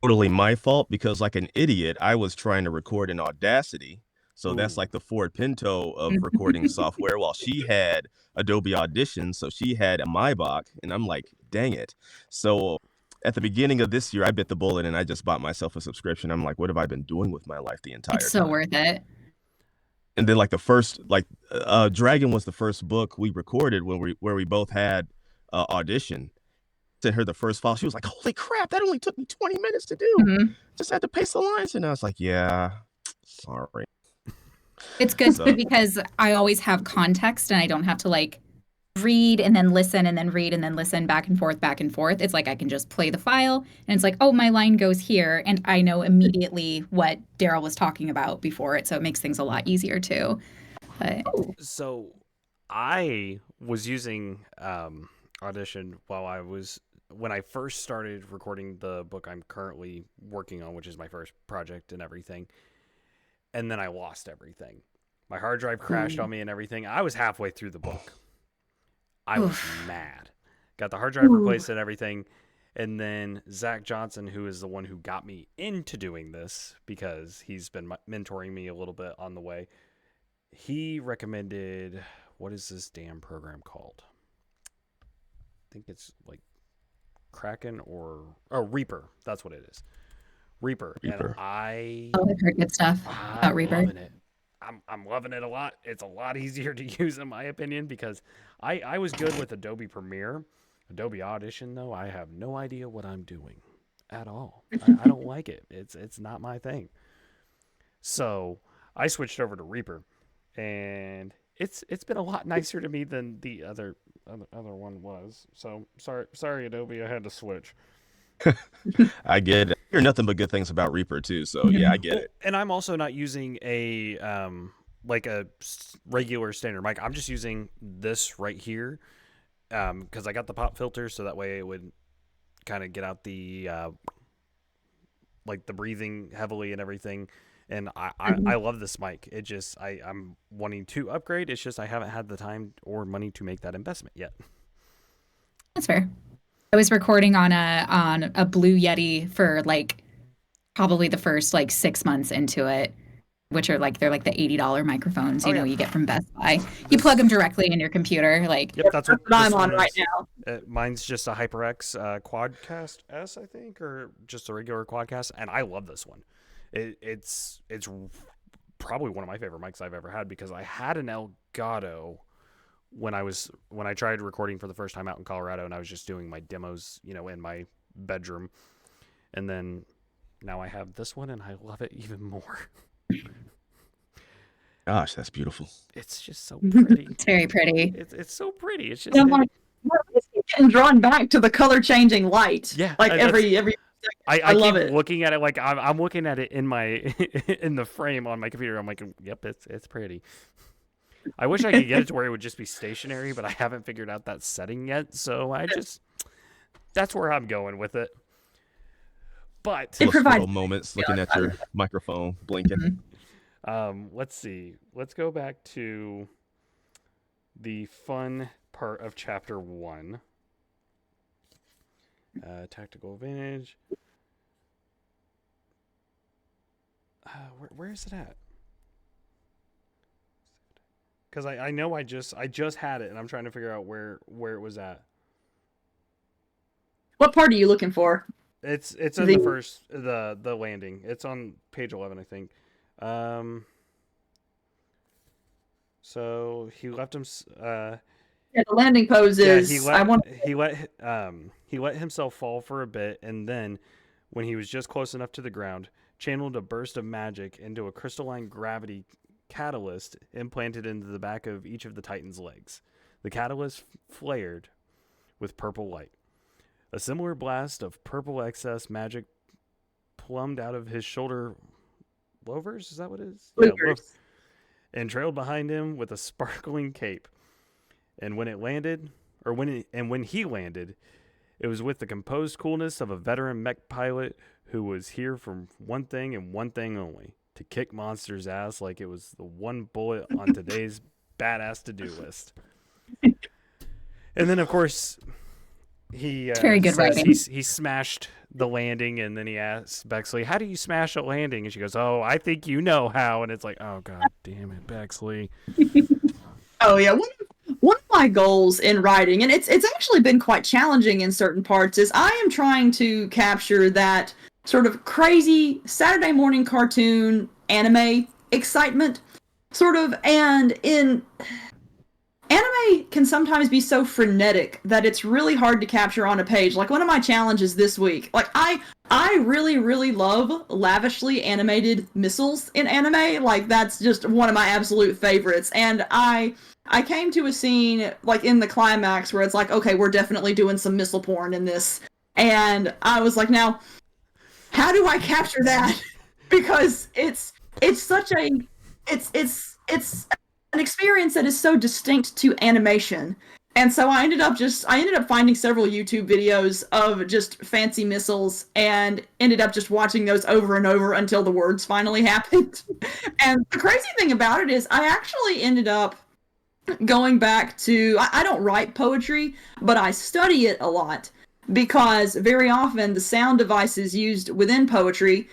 Totally my fault, because like an idiot, I was trying to record in Audacity. So that's Ooh. like the Ford Pinto of recording software, while she had Adobe Audition, so she had a Maybach, and I'm like, dang it. So at the beginning of this year, I bit the bullet and I just bought myself a subscription. I'm like, what have I been doing with my life the entire It's so time? worth it. And then like the first, like Dragon was the first book we recorded where we both had Audition. Sent her the first file. She was like, holy crap, that only took me 20 minutes to do. Mhm. Just had to paste the lines. And I was like, yeah, sorry. It's good So- too, because I always have context and I don't have to like read and then listen and then read and then listen back and forth, back and forth. It's like I can just play the file and it's like, oh, my line goes here, and I know immediately what Daryl was talking about before it. So it makes things a lot easier too. But So, I was using Audition when I first started recording the book I'm currently working on, which is my first project and everything. And then I lost everything. My hard drive crashed on me and everything. I was halfway through the book. I was mad. Got the hard drive replaced and everything. And then Zach Johnson, who is the one who got me into doing this, because he's been mentoring me a little bit on the way, he recommended, what is this damn program called? I think it's like Kraken or Reaper. That's what it is. Reaper. Reaper. And I've heard good stuff about I'm Reaper. loving it. I'm loving it a lot. It's a lot easier to use in my opinion because I was good with Adobe Premiere. Adobe Audition though, I have no idea what I'm doing at all. I don't like it. It's not my thing. So I switched over to Reaper, and it's been a lot nicer to me than the other one was. So sorry Adobe, I had to switch. I get it. I hear nothing but good things about Reaper too, so yeah, I get it. And I'm also not using a like a regular standard mic. I'm just using this right here because I got the pop filter, so that way it would kind of get out the like the breathing heavily and everything. And I love this mic. It just I'm wanting to upgrade. It's just I haven't had the time or money to make that investment yet. That's fair. I was recording on a Blue Yeti for like probably the first like 6 months into it, which are like they're like the $80 microphones you get from Best Buy. You plug them directly in your computer, like. Yep, that's what I'm on right now. Mine's just a HyperX Quadcast S, I think, or just a regular Quadcast, and I love this one. It's probably one of my favorite mics I've ever had because I had an Elgato when I tried recording for the first time out in Colorado, and I was just doing my demos, in my bedroom, and then now I have this one, and I love it even more. Gosh, that's beautiful. It's just so pretty. It's very pretty. It's so pretty. It's just getting drawn back to the color changing light. Yeah, like every. I love keep it. looking at it like I'm looking at it in my in the frame on my computer. I'm like, yep, it's pretty. I wish I could get it to where it would just be stationary, but I haven't figured out that setting yet. So that's where I'm going with it. But It provides little moments looking at your microphone blinking. Let's see. Let's go back to the fun part of chapter 1. Tactical advantage. Where is it at? Because I know I just had it, and I'm trying to figure out where it was at. What part are you looking for? It's in the first the landing. It's on page 11, I think. So he left him. The landing pose is. He let himself fall for a bit, and then, when he was just close enough to the ground, channeled a burst of magic into a crystalline gravity catalyst implanted into the back of each of the Titan's legs. The catalyst flared with purple light. A similar blast of purple excess magic plumbed out of his shoulder louvers. Is that what it is? Yeah, and trailed behind him with a sparkling cape. And when he landed, it was with the composed coolness of a veteran mech pilot who was here for one thing and one thing only: to kick monsters' ass like it was the one bullet on today's badass to-do list. And then, of course, he very good writing. He smashed the landing, and then he asks Bexley, "How do you smash a landing?" And she goes, "Oh, I think you know how." And it's like, oh, God damn it, Bexley. Oh, yeah. One of my goals in writing, and it's actually been quite challenging in certain parts, is I am trying to capture that sort of crazy Saturday morning cartoon anime excitement, sort of, and anime can sometimes be so frenetic that it's really hard to capture on a page. Like one of my challenges this week, like I really, really love lavishly animated missiles in anime. Like that's just one of my absolute favorites. And I came to a scene like in the climax where it's like, okay, we're definitely doing some missile porn in this. And I was like, now, how do I capture that? Because it's such a it's an experience that is so distinct to animation. And so I ended up finding several YouTube videos of just fancy missiles and ended up just watching those over and over until the words finally happened. And the crazy thing about it is I actually ended up going back to, I don't write poetry, but I study it a lot because very often the sound devices used within poetry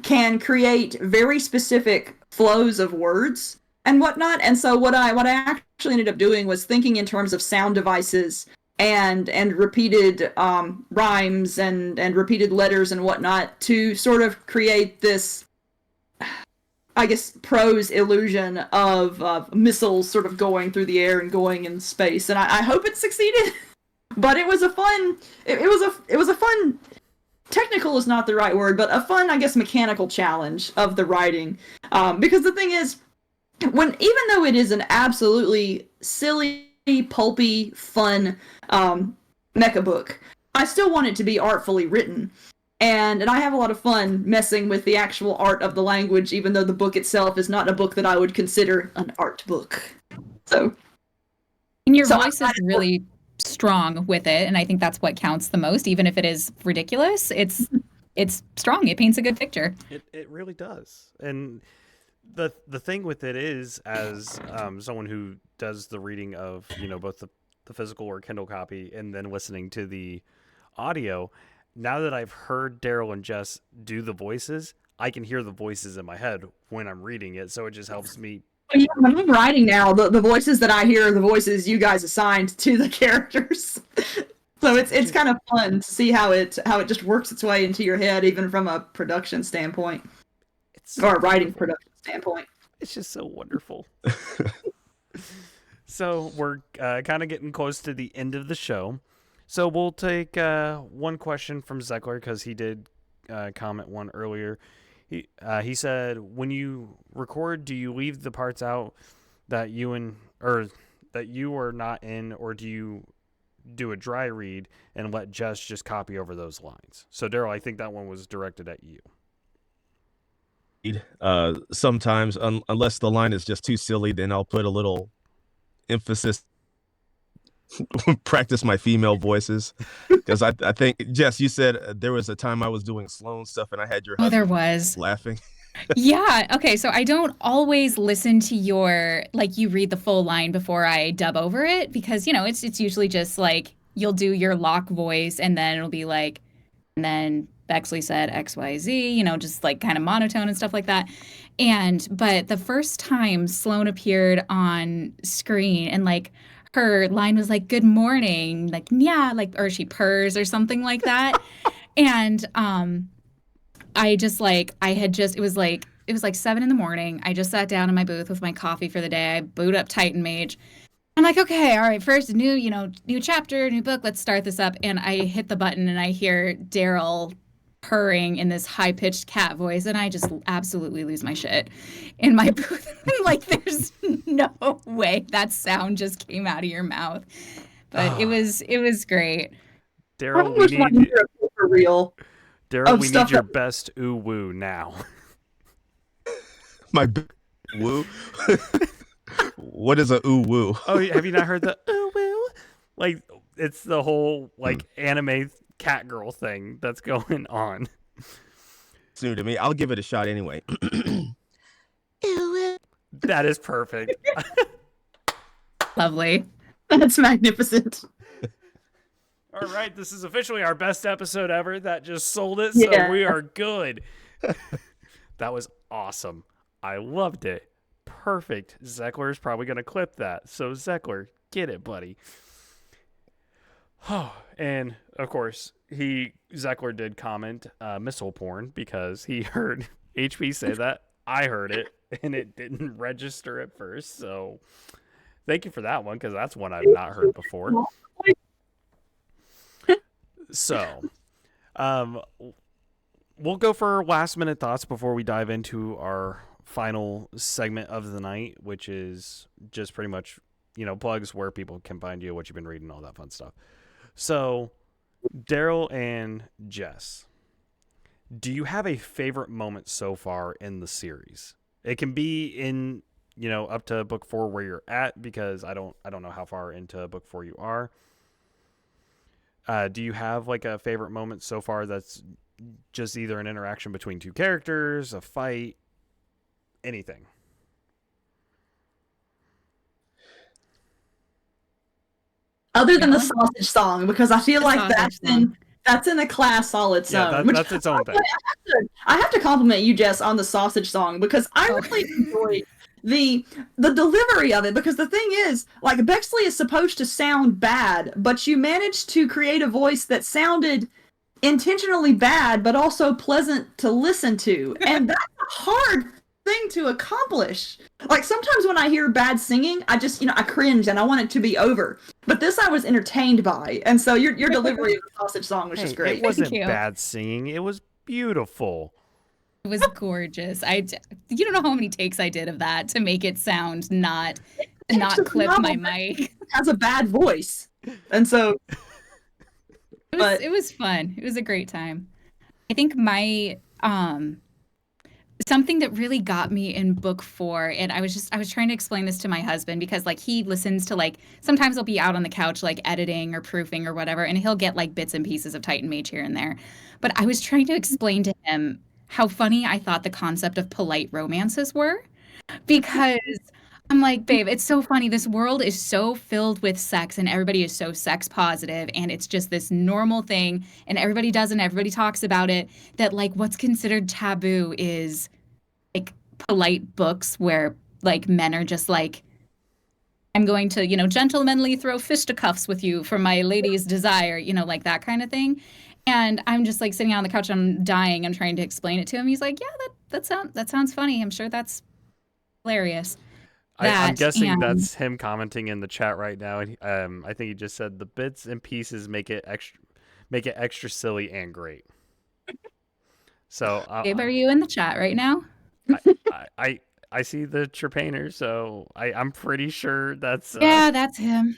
can create very specific flows of words and whatnot. And so what I actually ended up doing was thinking in terms of sound devices and repeated rhymes and repeated letters and whatnot to sort of create this, I guess, prose illusion of missiles sort of going through the air and going in space. And I hope it succeeded. But it was a fun. It was a fun. Technical is not the right word, but a fun, I guess, mechanical challenge of the writing. Because the thing is, even though it is an absolutely silly, pulpy, fun mecha book, I still want it to be artfully written. And I have a lot of fun messing with the actual art of the language, even though the book itself is not a book that I would consider an art book. And your voice is really strong with it, and I think that's what counts the most. Even if it is ridiculous, it's strong. It paints a good picture. It really does. And the thing with it is, as someone who does the reading of both the physical or Kindle copy and then listening to the audio, now that I've heard Daryl and Jess do the voices, I can hear the voices in my head when I'm reading it, so it just helps me. Yeah, when I'm writing now, the voices that I hear are the voices you guys assigned to the characters. So it's kind of fun to see how it just works its way into your head, even from a production standpoint, or a writing production standpoint. It's just so wonderful. So we're kind of getting close to the end of the show. So we'll take one question from Zeckler, because he did comment one earlier. He said, when you record, do you leave the parts out that you are not in, or do you do a dry read and let Jess just copy over those lines? So Daryl, I think that one was directed at you. Sometimes, unless the line is just too silly, then I'll put a little emphasis, practice my female voices, because I think, Jess, you said there was a time I was doing Sloan stuff and I had your husband there was laughing. Yeah. Okay. So I don't always listen to you read the full line before I dub over it, because it's usually just like you'll do your lock voice and then it'll be like, and then Bexley said XYZ, just like kind of monotone and stuff like that. But the first time Sloan appeared on screen and like her line was like, good morning, like, yeah, like, or she purrs or something like that. And it was like 7 a.m. I just sat down in my booth with my coffee for the day. I boot up Titan Mage. I'm like, okay, all right, first new chapter, new book, let's start this up. And I hit the button and I hear Daryl purring in this high-pitched cat voice, and I just absolutely lose my shit in my booth. I'm like, there's no way that sound just came out of your mouth. But it was great. Daryl, we need for real. Daryl, we need your best ooh woo now. My woo? What is a ooh woo? Oh, have you not heard the ooh woo? Like, it's the whole anime cat girl thing that's going on. It's new to me. I'll give it a shot anyway. That is perfect. Lovely. That's magnificent. All right, this is officially our best episode ever. That just sold it, so we are good. That was awesome. I loved it. Perfect. Zeckler is probably going to clip that. So Zeckler, get it, buddy. Oh, and of course, Zeckler did comment missile porn, because he heard HP say that. I heard it, and it didn't register at first. So thank you for that one, because that's one I've not heard before. So we'll go for last minute thoughts before we dive into our final segment of the night, which is just pretty much, plugs where people can find you, what you've been reading, all that fun stuff. So, Daryl and Jess, do you have a favorite moment so far in the series? It can be in, up to book 4 where you're at, because I don't know how far into book 4 you are. Do you have like a favorite moment so far that's just either an interaction between two characters, a fight, anything? Other than the sausage song, because I feel like that's in a class all its own. That's its own thing. I have to compliment you, Jess, on the sausage song, because I really enjoy the delivery of it, because the thing is, like, Bexley is supposed to sound bad, but you managed to create a voice that sounded intentionally bad but also pleasant to listen to, and that's a hard thing to accomplish. Like, sometimes when I hear bad singing, I just, I cringe and I want it to be over. But this I was entertained by, and so your delivery of the sausage song was just great. It wasn't Thank you. bad singing. It was beautiful. It was gorgeous. You don't know how many takes I did of that to make it sound not clip my mic. It has a bad voice, and so it was fun. It was a great time. I think my something that really got me in book 4, and I was trying to explain this to my husband, because like he listens to, like, sometimes I'll be out on the couch like editing or proofing or whatever, and he'll get like bits and pieces of Titan Mage here and there. But I was trying to explain to him how funny I thought the concept of polite romances were, because I'm like, babe, it's so funny. This world is so filled with sex and everybody is so sex positive, and it's just this normal thing and everybody does it and everybody talks about it, that like what's considered taboo is like polite books where like men are just like, I'm going to, gentlemanly throw fisticuffs with you for my lady's desire, like that kind of thing. And I'm just like sitting on the couch, I'm dying, I'm trying to explain it to him. He's like, yeah, that sounds funny. I'm sure that's hilarious. I'm guessing that's him commenting in the chat right now. And I think he just said the bits and pieces make it extra silly and great. So, Gabe, are you in the chat right now? I see the Trepanier, so I'm pretty sure that's yeah, that's him.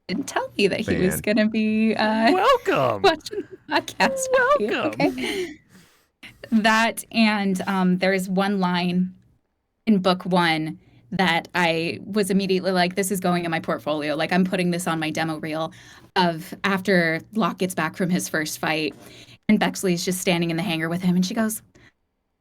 Didn't tell me that he was gonna be welcome watching the podcast. Welcome. Okay. That, and there is one line in book 1 that I was immediately like, this is going in my portfolio. Like, I'm putting this on my demo reel of after Locke gets back from his first fight, and Bexley's just standing in the hangar with him, and she goes,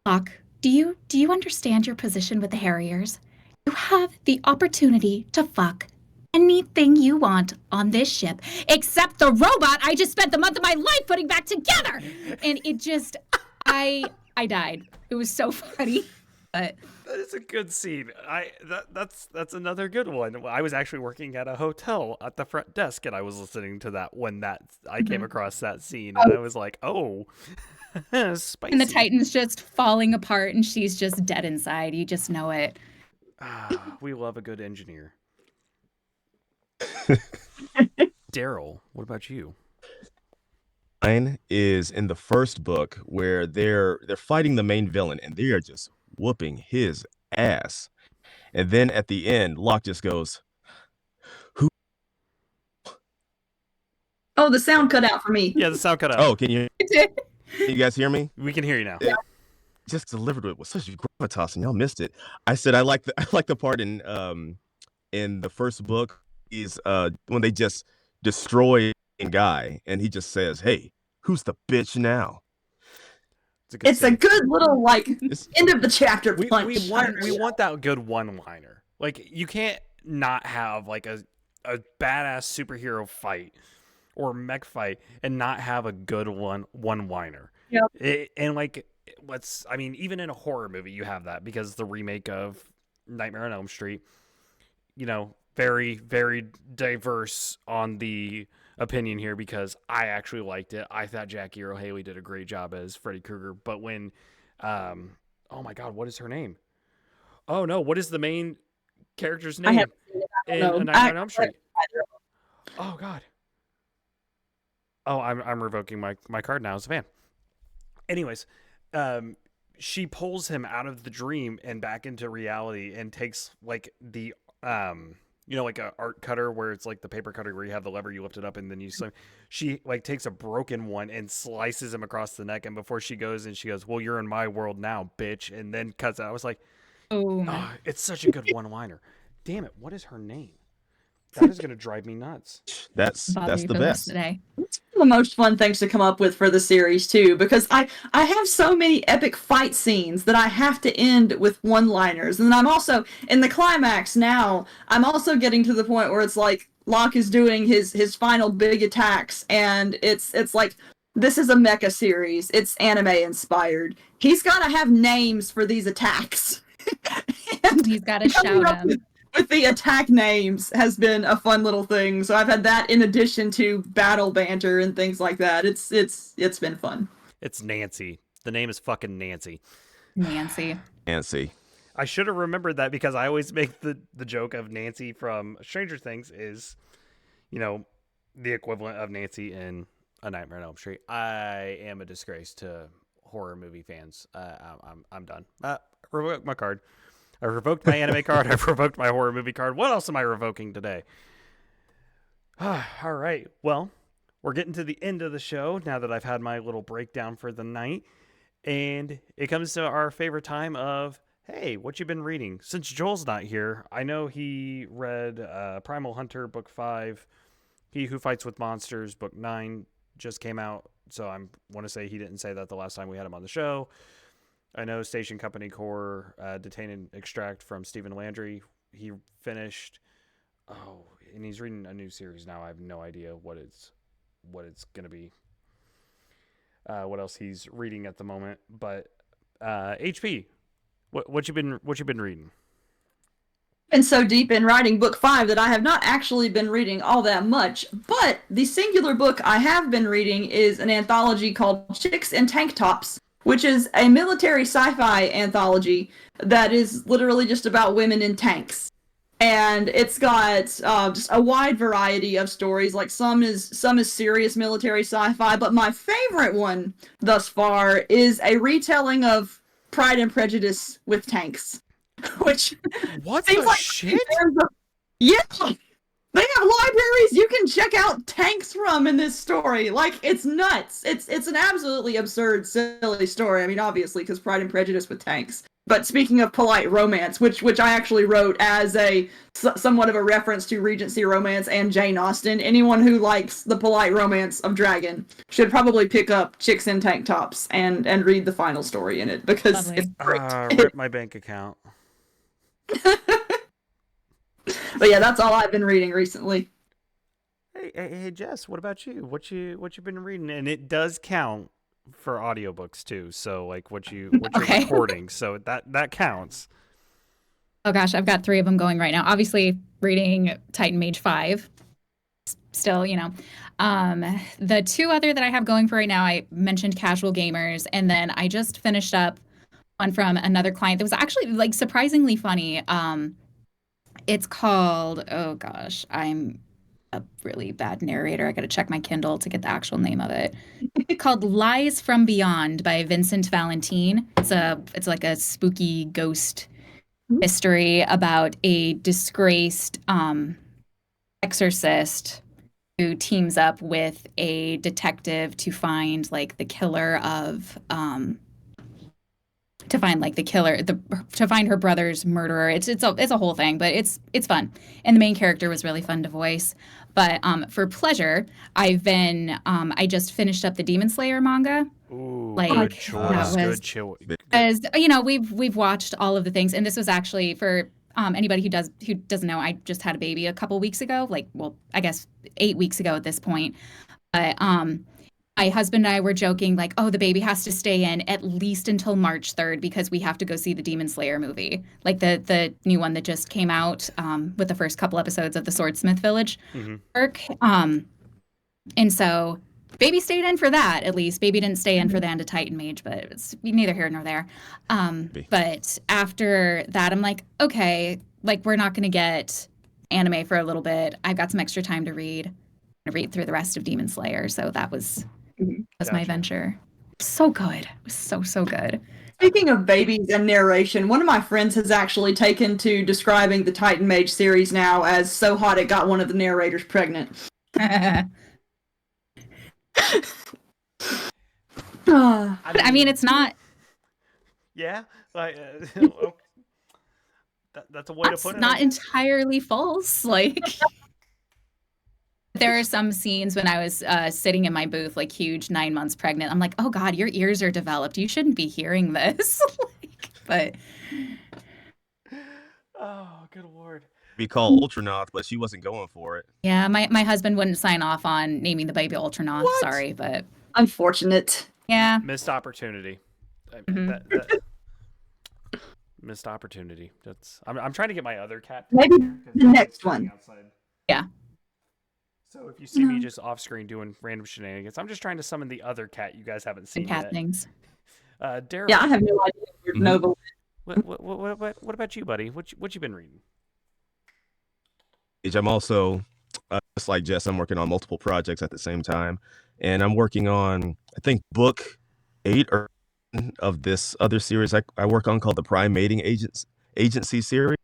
Locke, do you understand your position with the Harriers? You have the opportunity to fuck anything you want on this ship, except the robot I just spent the month of my life putting back together. And it just, I died. It was so funny. But that is a good scene. That's another good one. I was actually working at a hotel at the front desk, and I was listening to that when I came across that scene, and I was like, oh, spicy. And the Titan's just falling apart, and she's just dead inside. You just know it. We love a good engineer. Daryl, what about you? Mine is in the first book where they're fighting the main villain and they are just whooping his ass. And then at the end, Locke just goes, "Who?" Oh, the sound cut out for me. Yeah, the sound cut out. Oh, can you guys hear me? We can hear you now. Yeah. Just delivered it with such gravitas, and y'all missed it. I said I like the part in the first book is when they just destroy Guy, and he just says, "Hey, who's the bitch now?" It's a good little end of the chapter punch. We want that good one-liner. Like, you can't not have like a badass superhero fight or mech fight and not have a good one-liner. Yep. Even in a horror movie, you have that, because the remake of Nightmare on Elm Street, very, very diverse on the opinion here, because I actually liked it. I thought Jackie Earle Haley did a great job as Freddy Krueger. But when, oh my God, what is her name? Oh no, what is the main character's name in Nightmare on Elm Street? Oh God. Oh, I'm revoking my card now as a fan. Anyways, she pulls him out of the dream and back into reality, and takes like the like a art cutter where it's like the paper cutter where you have the lever, you lift it up and then you slam. She like takes a broken one and slices him across the neck, and before she goes, well, you're in my world now, bitch, and then cuts out. I was like, oh, it's such a good one-liner. Damn it, what is her name? That is gonna drive me nuts. That's the best. Today. The most fun things to come up with for the series too, because I have so many epic fight scenes that I have to end with one-liners, and I'm also in the climax now. I'm also getting to the point where it's like Locke is doing his final big attacks, and it's like this is a mecha series. It's anime inspired. He's got to have names for these attacks. And He's got to coming shout up him. with the attack names has been a fun little thing. So I've had that in addition to battle banter and things like that. It's been fun. It's Nancy. The name is fucking Nancy. Nancy. Nancy. I should have remembered that because I always make the joke of Nancy from Stranger Things is, the equivalent of Nancy in A Nightmare on Elm Street. I am a disgrace to horror movie fans. I'm done. Revoke my card. I revoked my anime card. I've revoked my horror movie card. What else am I revoking today? All right. Well, we're getting to the end of the show now that I've had my little breakdown for the night. And it comes to our favorite time of, hey, what you been reading? Since Joel's not here, I know he read Primal Hunter, Book 5. He Who Fights with Monsters, Book 9 just came out. So I want to say he didn't say that the last time we had him on the show. I know Station Company Core, Detain and Extract from Stephen Landry. He finished. Oh, and he's reading a new series now. I have no idea what it's going to be. What else he's reading at the moment. But HP, what you been reading? Been so deep in writing book 5 that I have not actually been reading all that much, but the singular book I have been reading is an anthology called Chicks in Tank Tops, which is a military sci-fi anthology that is literally just about women in tanks. And it's got just a wide variety of stories. Like some is serious military sci-fi, but my favorite one thus far is a retelling of Pride and Prejudice with tanks. Which what seems the like shit? Yeah, they have libraries you can check out tanks from in this story. Like, it's nuts. It's an absolutely absurd, silly story. I mean, obviously, because Pride and Prejudice with tanks. But speaking of polite romance, which I actually wrote as a somewhat of a reference to Regency romance and Jane Austen, anyone who likes the polite romance of Dragon should probably pick up Chicks in Tank Tops and read the final story in it, because Lovely. it's great. Rip my bank account. But yeah, that's all I've been reading recently. Hey, Jess, what about you? What you been reading? And it does count for audiobooks too. So like what you're Okay. recording, so that counts. Oh gosh, I've got 3 of them going right now. Obviously, reading Titan Mage 5. Still, the 2 other that I have going for right now, I mentioned Casual Gamers, and then I just finished up one from another client that was actually like surprisingly funny. It's called, oh gosh, I'm a really bad narrator. I got to check my Kindle to get the actual name of it. Called Lies from Beyond by Vincent Valentine. It's like a spooky ghost mystery about a disgraced exorcist who teams up with a detective to find like the killer of to find her brother's murderer. It's a whole thing, but it's fun. And the main character was really fun to voice. But for pleasure, I just finished up the Demon Slayer manga. Ooh, Like, good choice. that was- Good choice. As we've watched all of the things, and this was actually for anybody who doesn't know, I just had a baby a couple weeks ago, I guess 8 weeks ago at this point. But my husband and I were joking, like, oh, the baby has to stay in at least until March 3rd because we have to go see the Demon Slayer movie, like the new one that just came out with the first couple episodes of the Swordsmith Village arc. And so baby stayed in for that, at least. Baby didn't stay in for the end of Titan Mage, but it's neither here nor there. But after that, I'm like, okay, like we're not going to get anime for a little bit. I've got some extra time to read. I'm going to read through the rest of Demon Slayer. So that was my venture. So good. It was so good. Speaking of babies and narration, one of my friends has actually taken to describing the Titan Mage series now as so hot it got one of the narrators pregnant. I mean, it's not. Yeah, like that's a way to That's put it. not entirely false. Like, there are some scenes when I was sitting in my booth, like huge, 9 months pregnant. I'm like, oh God, your ears are developed. You shouldn't be hearing this. But oh, good lord. Be called Ultranaut, but she wasn't going for it. yeah, my husband wouldn't sign off on naming the baby Ultranaut. What? Sorry, but Unfortunate. Yeah. Missed opportunity. Mhm. That missed opportunity. I'm trying to get my other cat. Maybe here 'cause the he's next standing one. outside. Yeah. So if you see me just off screen doing random shenanigans, I'm just trying to summon the other cat you guys haven't The seen cat yet. things. Daryl. Yeah, I have no idea where Mhm. Nova. What about you, buddy? What you been reading? I'm also, just like Jess, I'm working on multiple projects at the same time, and I'm working on, I think, book 8 or 9 of this other series I work on called the Prime Mating Agency series,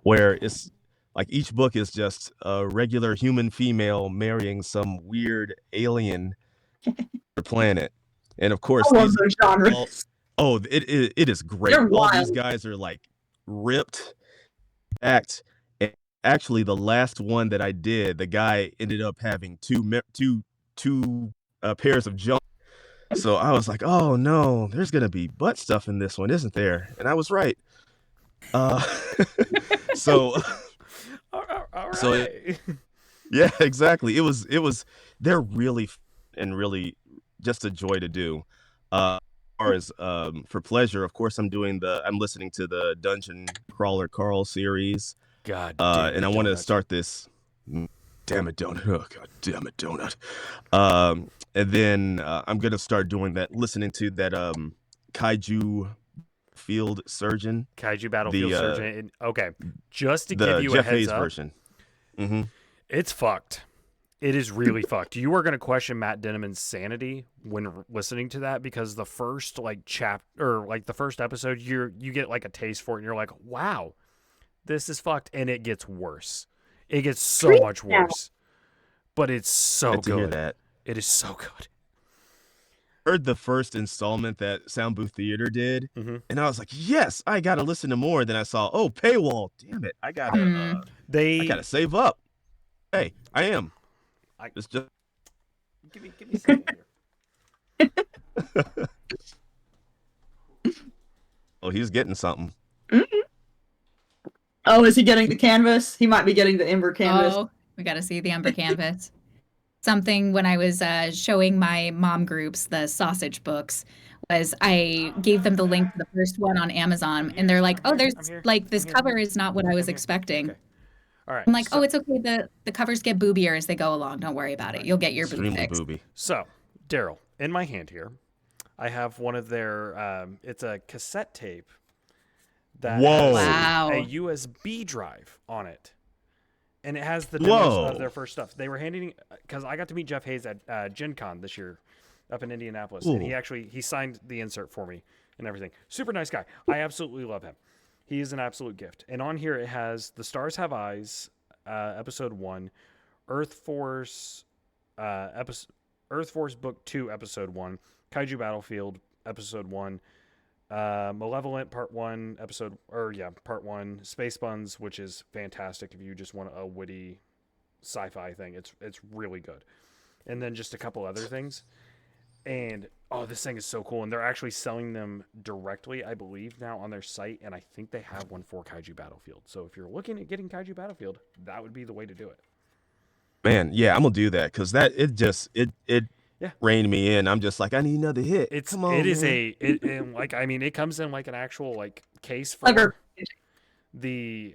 where it's like each book is just a regular human female marrying some weird alien planet, and of course I love these those all, genres. it is great. They're All these wild. guys are like ripped act. And actually, the last one that I did, the guy ended up having two pairs of junk. So I was like, "Oh no, there's gonna be butt stuff in this one, isn't there?" And I was right. Uh, so All so right. yeah, exactly. It was they're really and really just a joy to do. As far as for pleasure, of course, I'm listening to the Dungeon Crawler Carl series. God damn And it, I want to donut. start this. Damn it, donut! Oh, God damn it, donut! And then I'm gonna start doing that, listening to that kaiju field surgeon, Kaiju Battlefield the Surgeon. Okay, just to give you a Jeff heads Hayes up, version. Mm-hmm. it's fucked. It is really fucked. You are going to question Matt Denneman's sanity when listening to that because the first the first episode, you get like a taste for it, and you're like, wow, this is fucked, and it gets worse. It gets so much worse, but it's so Good to hear good. that. It is so good. Heard the first installment that Sound Booth Theater did, Mm-hmm. and I was like, yes, I gotta listen to more. Then I saw, oh, paywall. Damn it, I gotta save up. Hey, I am. It's just give me a second here. oh, he's getting something. Oh, is he getting the canvas? He might be getting the Ember canvas. Oh, we got to see the Umber canvas. Something when I was showing my mom groups the sausage books was I gave them the link to the first one on Amazon, and they're like, "Oh, there's like this cover is not what I was expecting." Okay. All right. I'm like, "Oh, it's okay. The covers get boobier as they go along. Don't worry about it. You'll get your boob Extremely fixed." booby. So, Daryl, in my hand here, I have one of their. It's a cassette tape that Whoa. has Wow. a USB drive on it, and it has the demos of their first stuff. They were handing because I got to meet Jeff Hayes at Gen Con this year up in Indianapolis, and he signed the insert for me and everything. Super nice guy. I absolutely love him. He is an absolute gift. And on here it has The Stars Have Eyes, episode 1, Earth Force Book 2, episode 1, Kaiju Battlefield, episode 1, Malevolent Part 1, Part 1, Space Buns, which is fantastic if you just want a witty sci-fi thing. It's really good. And then just a couple other things. And this thing is so cool, and they're actually selling them directly, I believe, now on their site, and I think they have one for Kaiju Battlefield. So if you're looking at getting Kaiju Battlefield, that would be the way to do it. Man, yeah, I'm gonna do that because it reined me in. I'm just like, I need another hit. Come on, it comes in like an actual like case for the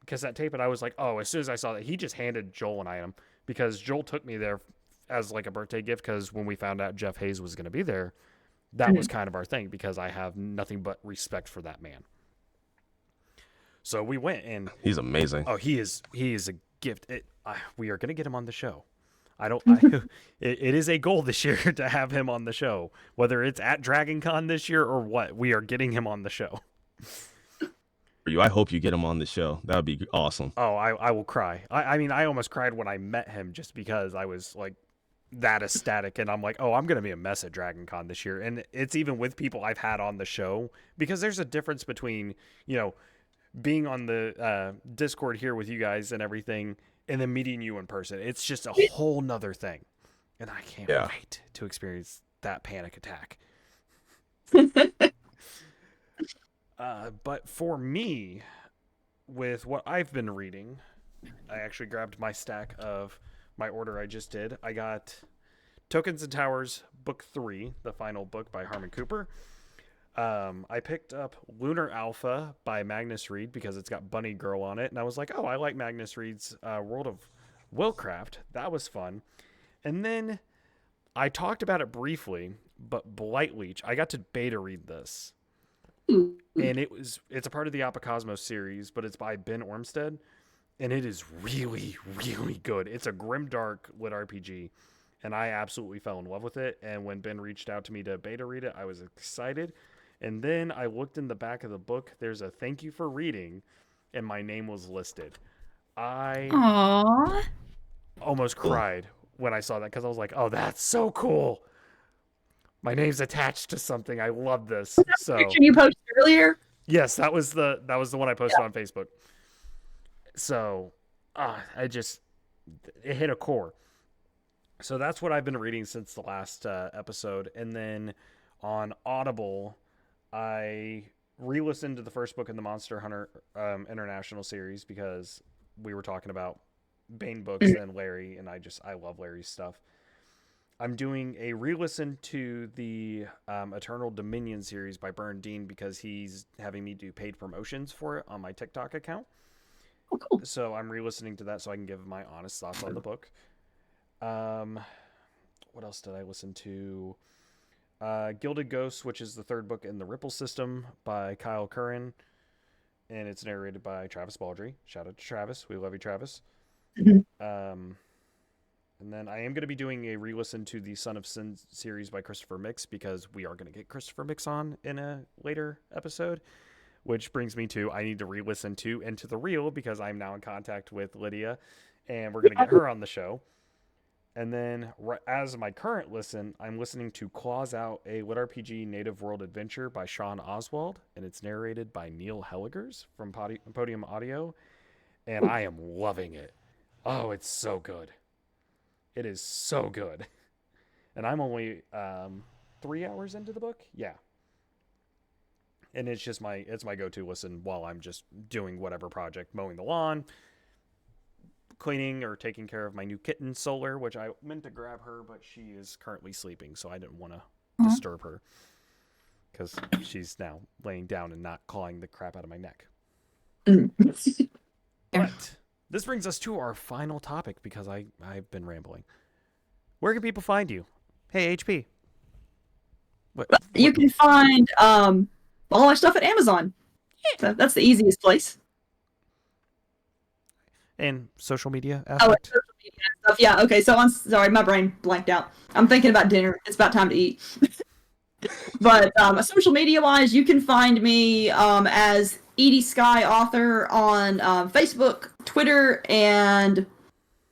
cassette tape, and I was like, oh, as soon as I saw that, he just handed Joel an item because Joel took me there as like a birthday gift because when we found out Jeff Hayes was going to be there, that was kind of our thing because I have nothing but respect for that man. So we went, and he's amazing. Oh, he is a gift. We are going to get him on the show. It is a goal this year to have him on the show, whether it's at Dragon Con this year or what. We are getting him on the show. I hope you get him on the show. That would be awesome. Oh, I will cry. I mean, I almost cried when I met him just because I was like that ecstatic, and I'm like, oh, I'm going to be a mess at Dragon Con this year. And it's even with people I've had on the show because there's a difference between, being on the Discord here with you guys and everything and then meeting you in person. It's just a whole nother thing. And I can't wait to experience that panic attack. But for me, with what I've been reading, I actually grabbed my stack of my order I just did. I got Tokens and Towers, Book 3, the final book by Harmon Cooper. I picked up Lunar Alpha by Magnus Reed because it's got Bunny Girl on it. And I was like, oh, I like Magnus Reed's World of Willcraft. That was fun. And then I talked about it briefly, but Blight Leech, I got to beta read this. And it's a part of the Apocosmos series, but it's by Ben Ormstead. And it is really, really good. It's a grimdark lit RPG. And I absolutely fell in love with it. And when Ben reached out to me to beta read it, I was excited. And then I looked in the back of the book. There's a thank you for reading, and my name was listed. I Aww. almost cried when I saw that because I was like, oh, that's so cool. My name's attached to something. I love this. So Picture you posted earlier. yes, that was the one I posted on Facebook. So it hit a core. So that's what I've been reading since the last episode. And then on Audible, I re-listened to the first book in the Monster Hunter International series because we were talking about Bane books and Larry, and I love Larry's stuff. I'm doing a re-listen to the Eternal Dominion series by Bern Dean because he's having me do paid promotions for it on my TikTok account. Oh, cool. So I'm re-listening to that so I can give my honest thoughts on the book. What else did I listen to? Gilded Ghosts, which is the third book in the Ripple System by Kyle Curran, and it's narrated by Travis Baldry. Shout out to Travis. We love you, Travis. And then I am going to be doing a re-listen to the Son of Sin series by Christopher Mix because we are going to get Christopher Mix on in a later episode, which brings me to I need to re-listen to Into the Real because I'm now in contact with Lydia, and we're going to get her on the show. And then, as my current listen, I'm listening to Claws Out, a Lit RPG Native World Adventure by Sean Oswald, and it's narrated by Neil Helligers from Podium Audio, and I am loving it. Oh, it's so good. It is so good. And I'm only 3 hours into the book. Yeah. And it's just my go-to listen while I'm just doing whatever project, mowing the lawn, cleaning or taking care of my new kitten Solar, which I meant to grab her, but she is currently sleeping, so I didn't want to disturb her because she's now laying down and not clawing the crap out of my neck. But this brings us to our final topic because I've been rambling. Where can people find you? Hey, HP. You can find all my stuff at Amazon. So that's the easiest place. And social media Oh, aspect? social media stuff. Yeah, okay. So sorry, my brain blanked out. I'm thinking about dinner. It's about time to eat. But social media wise, you can find me as Edie Skye author on Facebook, Twitter, and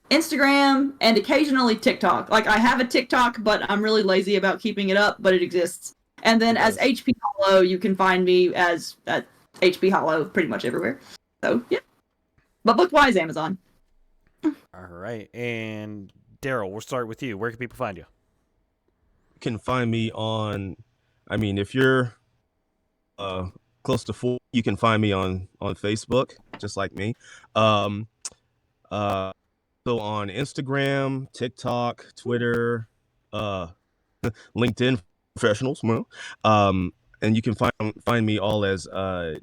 Instagram, and occasionally TikTok. Like I have a TikTok, but I'm really lazy about keeping it up, but it exists. And then as HP Hollow, you can find me as at HP Hollow pretty much everywhere. So yeah. But book-wise, Amazon. All right. And Daryl, we'll start with you. Where can people find you? You can find me on, if you're close to 4, you can find me on Facebook, just like me. So on Instagram, TikTok, Twitter, LinkedIn professionals. And you can find me all as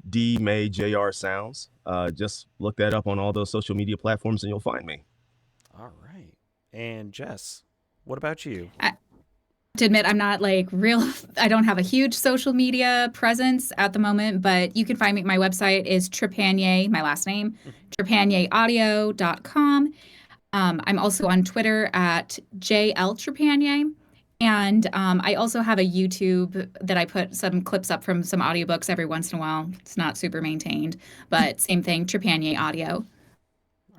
D May JR Sounds. Just look that up on all those social media platforms and you'll find me. All right. And Jess, what about you? To admit, I'm not I don't have a huge social media presence at the moment, but you can find me. My website is Trepanier, my last name, trepanieraudio.com. I'm also on Twitter at JL Trepanier. And I also have a YouTube that I put some clips up from some audiobooks every once in a while. It's not super maintained, but same thing, Trepanier Audio.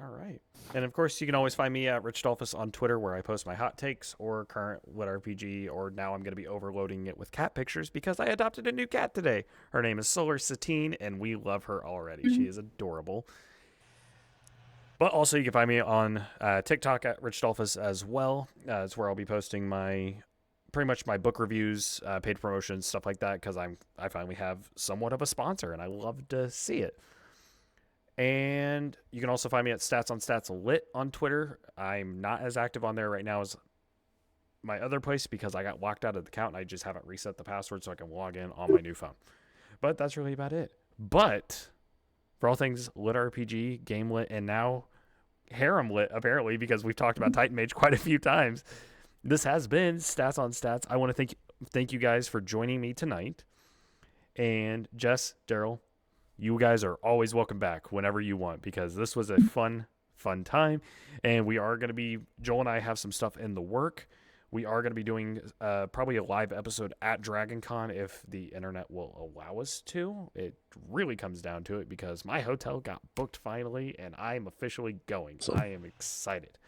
All right. And of course, you can always find me at Rich Dolphus on Twitter, where I post my hot takes or current Lit RPG, or now I'm going to be overloading it with cat pictures because I adopted a new cat today. Her name is Solar Satine, and we love her already. She is adorable. But also, you can find me on TikTok at Rich Dolphus as well. It's where I'll be posting pretty much my book reviews, paid promotions, stuff like that, because I finally have somewhat of a sponsor, and I love to see it. And you can also find me at Stats on Stats Lit on Twitter. I'm not as active on there right now as my other place because I got locked out of the account and I just haven't reset the password so I can log in on my new phone. But that's really about it. But for all things lit RPG, game lit, and now harem lit, apparently, because we've talked about Titan Mage quite a few times, this has been Stats on Stats. I want to thank you guys for joining me tonight. And Jess, Daryl, you guys are always welcome back whenever you want, because this was a fun time. And we are going to be, Joel and I have some stuff in the work. We are going to be doing probably a live episode at DragonCon if the internet will allow us to. It really comes down to it because my hotel got booked finally and I'm officially going. So I am excited.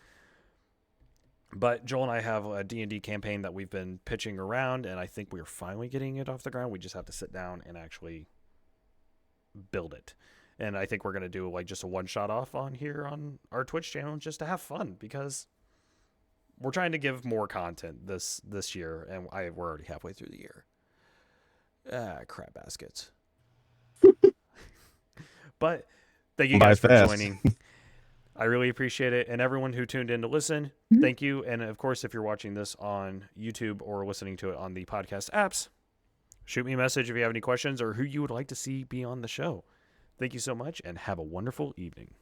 But Joel and I have a D&D campaign that we've been pitching around, and I think we're finally getting it off the ground. We just have to sit down and actually build it. And I think we're going to do like just a one-shot off on here on our Twitch channel just to have fun, because we're trying to give more content this year, and we're already halfway through the year. Crap baskets. But thank you guys for joining. I really appreciate it. And everyone who tuned in to listen, thank you. And of course, if you're watching this on YouTube or listening to it on the podcast apps, shoot me a message if you have any questions or who you would like to see be on the show. Thank you so much and have a wonderful evening.